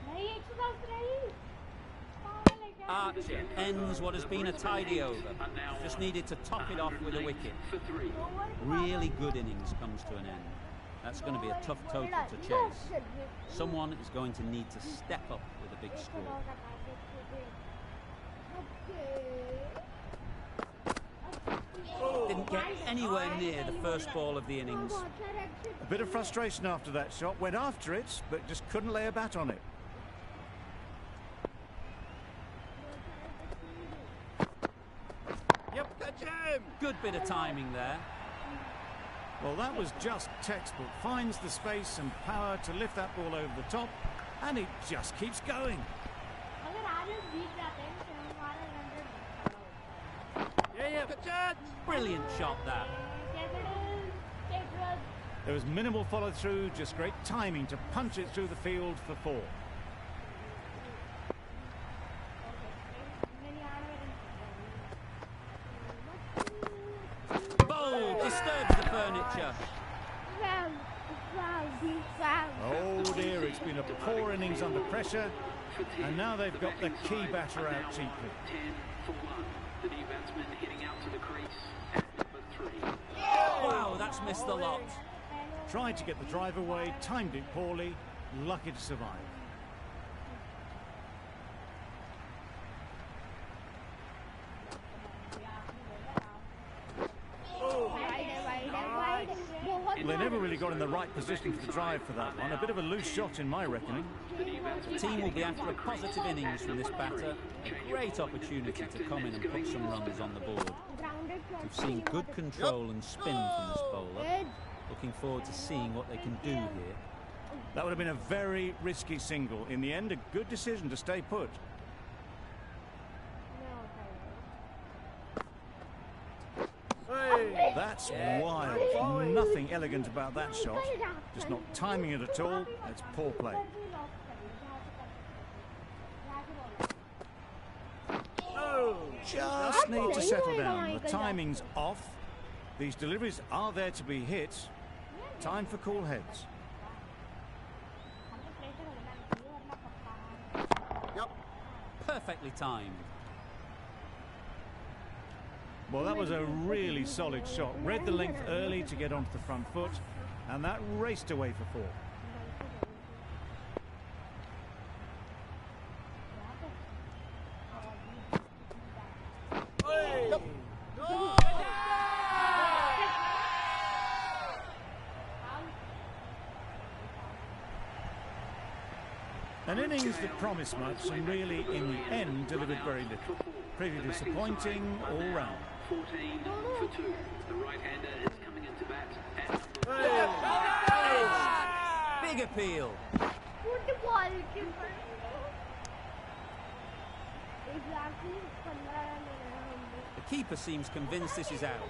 नहीं 110 नहीं. Archer ends what has been a tidy over. Just needed to top it off with a wicket. for 3. Really good innings comes to an end. That's going to be a tough total to chase. Someone is going to need to step up with a big score. Didn't get anywhere near the first ball of the innings. A bit of frustration after that shot. Went after it, but just couldn't lay a bat on it. Yep. Catch him. Good bit of timing there. Well, that was just textbook. Finds the space and power to lift that ball over the top, and it just keeps going. अगर आज हम जीत जाते हैं तो हमारा run rate Yeah, good chance. Brilliant shot, that. There was minimal follow-through, just great timing to punch it through the field for 4. Bold, disturbs the furniture. Oh dear, it's been a poor innings under pressure, and now they've got the key batter out cheaply. 10 for 1. The new batsman heading out to the crease at number 3. Wow, that's missed the lot. Tried to get the drive away, timed it poorly, lucky to survive. Well, they never really got in the right position for the drive for that one. A bit of a loose shot in my reckoning. The team will be after a positive innings from this batter. A great opportunity to come in and put some runs on the board. We've seen good control and spin from this bowler. Looking forward to seeing what they can do here. That would have been a very risky single. In the end, a good decision to stay put. That's wild. Nothing elegant about that shot. Just not timing it at all. It's poor play. Just need to settle down. The timing's off. These deliveries are there to be hit. Time for cool heads. Perfectly timed. Well, that was a really solid shot. Read the length early to get onto the front foot, and that raced away for 4. An innings that promised much and really, in the end, delivered very little. Pretty disappointing all round. 14 for 2. The right-hander is coming into bat at Big appeal. The keeper seems convinced this is out.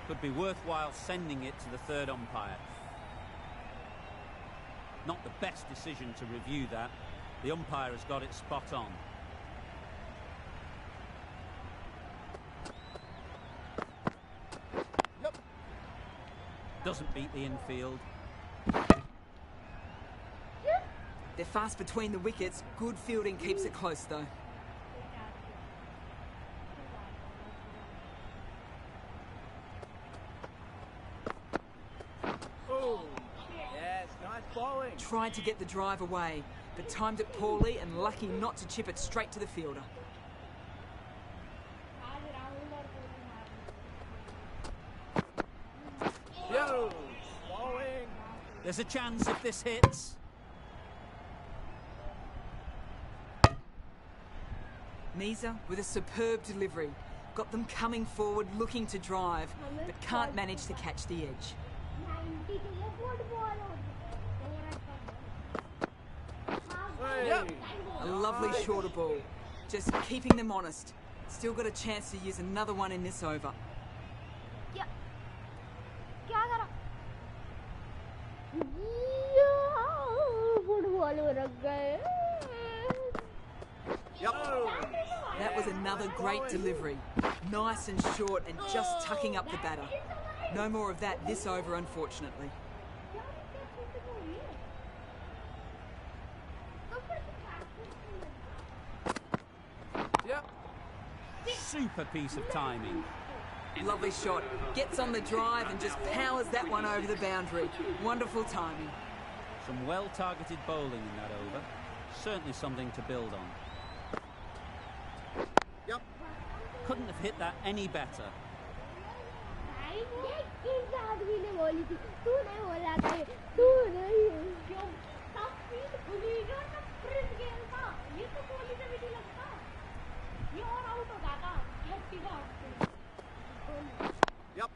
Could be worthwhile sending it to the third umpire. Not the best decision to review that. The umpire has got it spot on. Doesn't beat the infield. They're fast between the wickets. Good fielding keeps it close, though. Yes, nice bowling. Tried to get the drive away, but timed it poorly and lucky not to chip it straight to the fielder. Yo, bowling. There's a chance if this hits. Nisa with a superb delivery. Got them coming forward looking to drive, but can't manage to catch the edge. A lovely shorter ball. Just keeping them honest. Still got a chance to use another one in this over. That was another great delivery. Nice and short and just tucking up the batter. No more of that this over, unfortunately. Yep. Super piece of timing. Lovely shot. Gets on the drive and just powers that one over the boundary. Wonderful timing. Some well-targeted bowling in that over. Certainly something to build on. Yep. Couldn't have hit that any better. Yep.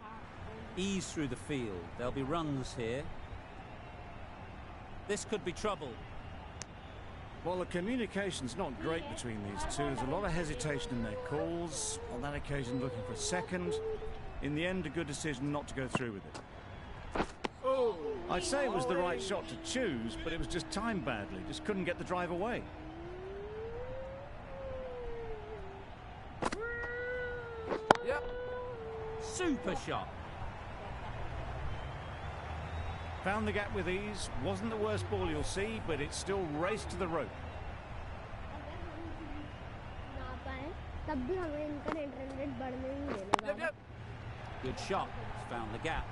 Ease through the field. There'll be runs here. This could be trouble. Well, the communication's not great between these two. There's a lot of hesitation in their calls. On that occasion, looking for a second. In the end, a good decision not to go through with it. I'd say it was the right shot to choose, but it was just timed badly. Just couldn't get the drive away. Yep. Super shot. Found the gap with ease. Wasn't the worst ball you'll see, but it still raced to the rope. Yep, yep. Good shot. Found the gap.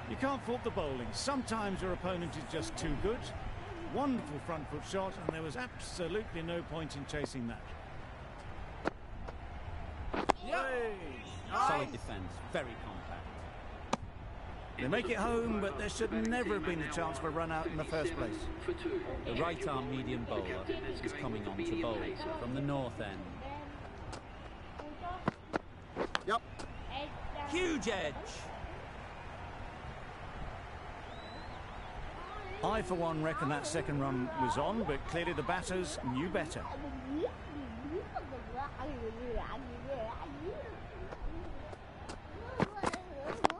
You can't fault the bowling. Sometimes your opponent is just too good. Wonderful front foot shot, and there was absolutely no point in chasing that. Solid defence. Very compact. They make it home, but there should never have been a chance for a run out in the first place. The right-arm medium bowler is coming on to bowl from the north end. Yep. Huge edge. I, for one, reckon that second run was on, but clearly the batters knew better. Yep,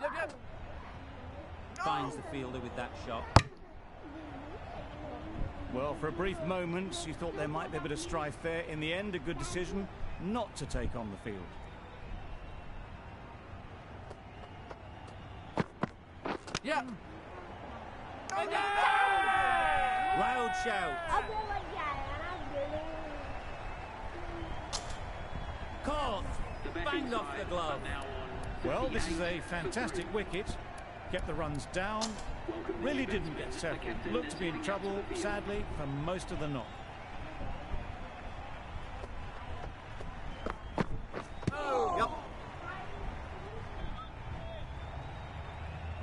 yep. Finds the fielder with that shot. Well, for a brief moment, you thought there might be a bit of strife there. In the end, a good decision not to take on the field. Yep. Loud shout. Caught. Banged off the glove. Well, this is a fantastic wicket. Kept the runs down. Really didn't get settled. Looked to be in trouble, sadly, for most of the knock. Yep.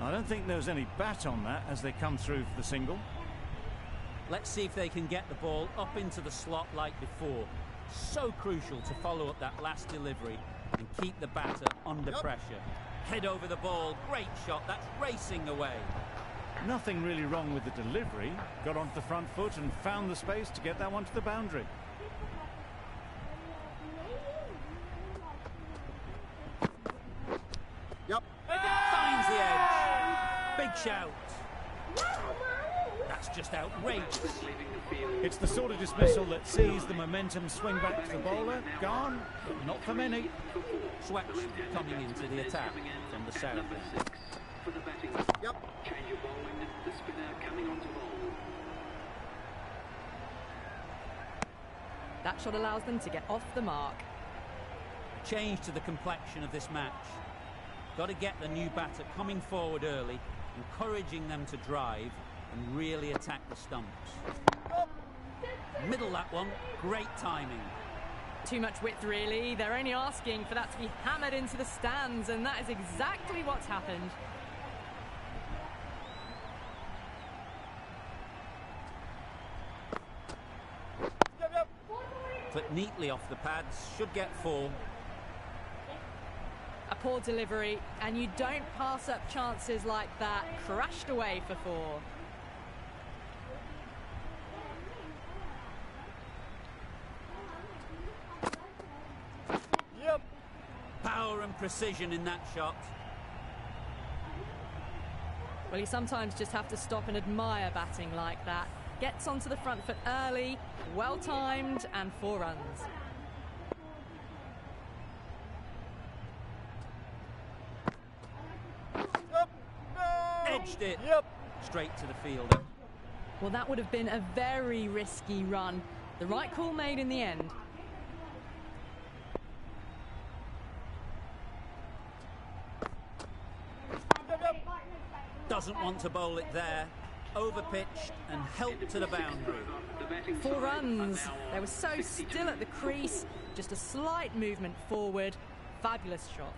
I don't think there was any bat on that as they come through for the single. Let's see if they can get the ball up into the slot like before. So crucial to follow up that last delivery and keep the batter under pressure. Head over the ball, great shot, that's racing away. Nothing really wrong with the delivery. Got onto the front foot and found the space to get that one to the boundary. Yep. Finds the edge. Big shout. That's just outrageous. It's the sort of dismissal that sees the momentum swing back to the bowler. Gone, but not for many. Swatch coming into the attack from the south end. For the batting. Yep. Change your bowling. The spinner coming on to bowl. That shot allows them to get off the mark. A change to the complexion of this match. Got to get the new batter coming forward early, encouraging them to drive and really attack the stumps. Middle that one, great timing. Too much width, really. They're only asking for that to be hammered into the stands, and that is exactly what's happened. Clip neatly off the pads, should get 4. A poor delivery, and you don't pass up chances like that. Crashed away for 4. Yep. Power and precision in that shot. Well, you sometimes just have to stop and admire batting like that. Gets onto the front foot early, well timed, and 4 runs. Yep. No. Edged it. Yep. Straight to the fielder. Well, that would have been a very risky run. The right call made in the end. Doesn't want to bowl it there. Overpitched and helped to the boundary. 4 runs. They were so still at the crease. Just a slight movement forward. Fabulous shot.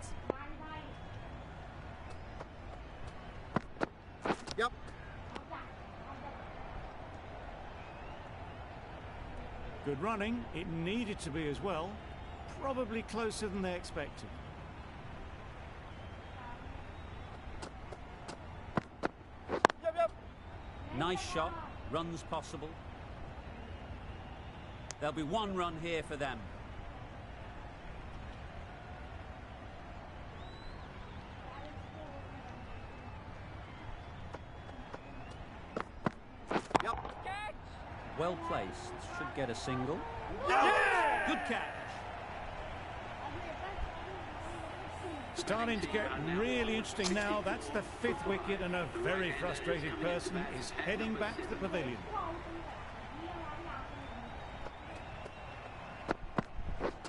Yep. Good running. It needed to be as well. Probably closer than they expected. Nice shot, runs possible. There'll be one run here for them. Yep. Well placed, should get a single. Yeah! Good catch. Starting to get really interesting now. That's the 5th wicket, and a very frustrated person is heading back to the pavilion.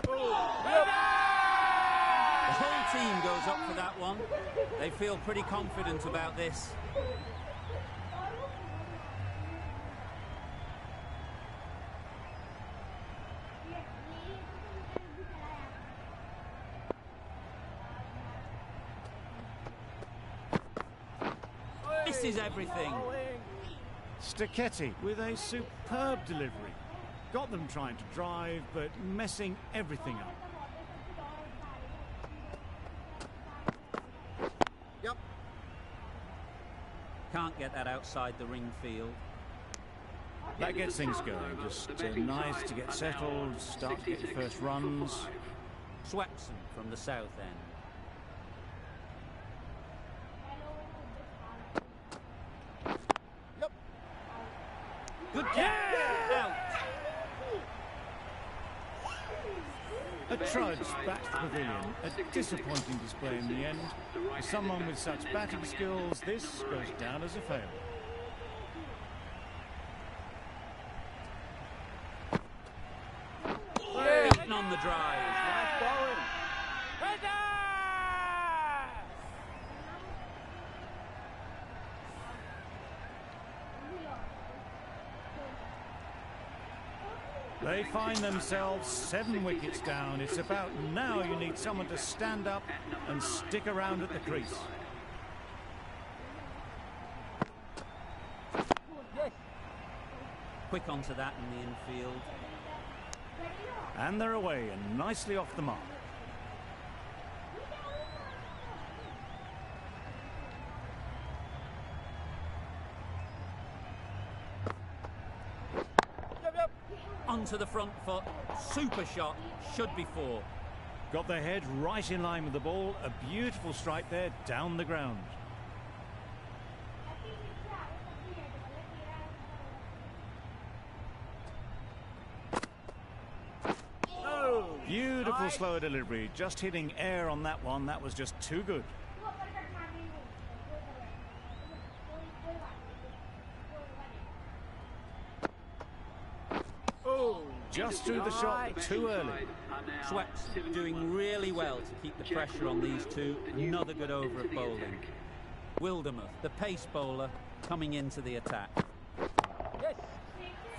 The whole team goes up for that one. They feel pretty confident about this. Misses everything. Stacchetti with a superb delivery. Got them trying to drive, but messing everything up. Yep. Can't get that outside the ring field. That gets things going. Just nice to get settled, start to get your first runs. Swetson from the south end. Yep. Good catch. Out. A trudge back to the pavilion. A disappointing display in the end. For someone with such batting skills, this goes down as a fail. Beaten on the drive. They find themselves 7 wickets down. It's about now you need someone to stand up and stick around at the crease. Quick onto that in the infield. And they're away and nicely off the mark. Onto the front foot. Super shot. Should be 4. Got their head right in line with the ball. A beautiful strike there down the ground. Beautiful slow delivery. Just hitting air on that one. That was just too good. Just threw the shot too early. Swetson doing really well to keep the pressure on these two. Another good over of bowling. Wildermuth, the pace bowler, coming into the attack.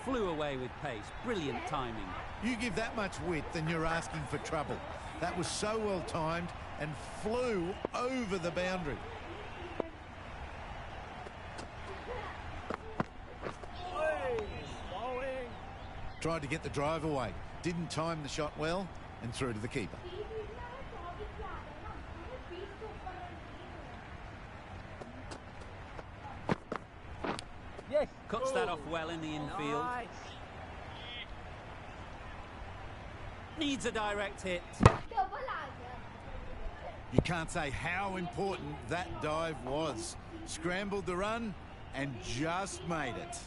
Flew away with pace. Brilliant timing. You give that much width and you're asking for trouble. That was so well timed and flew over the boundary. Tried to get the drive away. Didn't time the shot well and threw to the keeper. Yes. Cuts that off well in the infield. Nice. Needs a direct hit. You can't say how important that dive was. Scrambled the run and just made it.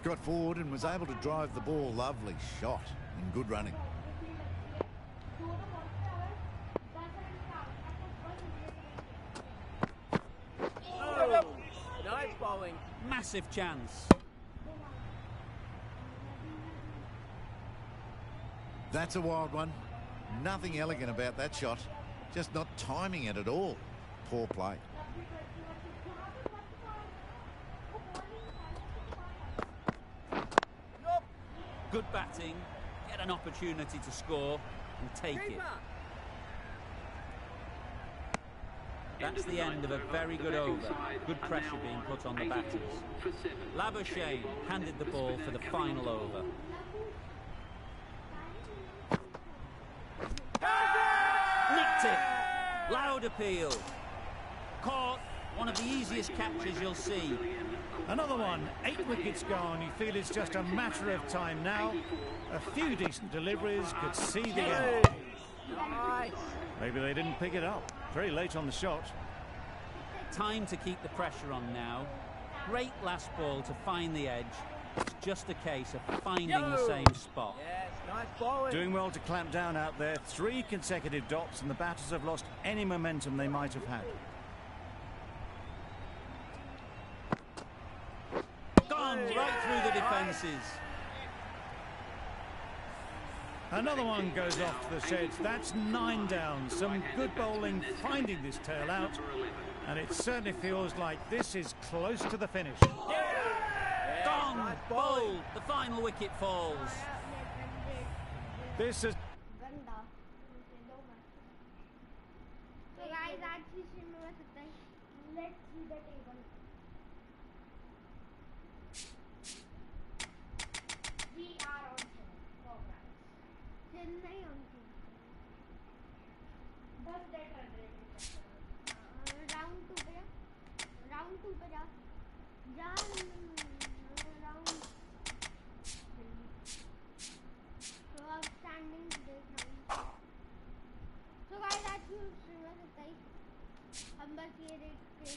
Got forward and was able to drive the ball. Lovely shot and good running. Nice bowling. Massive chance. That's a wild one. Nothing elegant about that shot. Just not timing it at all. Poor play. Good batting. Get an opportunity to score and take it. That's the end of a very good over. Good pressure being put on the batters. Labuschagne handed the ball for the final over. Caught it. Loud appeal. Caught. One of the easiest catches you'll see. Another one. 8 wickets gone. You feel it's just a matter of time now. A few decent deliveries could see the end. Maybe they didn't pick it up. Very late on the shot. Time to keep the pressure on now. Great last ball to find the edge. It's just a case of finding the same spot. Yes, nice bowling. Doing well to clamp down out there. 3 consecutive dots and the batters have lost any momentum they might have had. Gone right through the defences. Another one goes off to the sheds. That's 9 down. Some good bowling finding this tail out. And it certainly feels like this is close to the finish. Gone. Bowled. The final wicket falls. This is... गंदा तो guys आज की stream में बस इतना ही. Let's see the table. We are on 7. Congrats. Chennai on 2. Does that run rate is better? Round 2 पे जा. Round 2 पे जा. जा राउंड. तो अब स्टैंडिंग्स देख रहा हूँ. तो गाइस आज की स्ट्रीम में इतना ही. हम बस ये देख के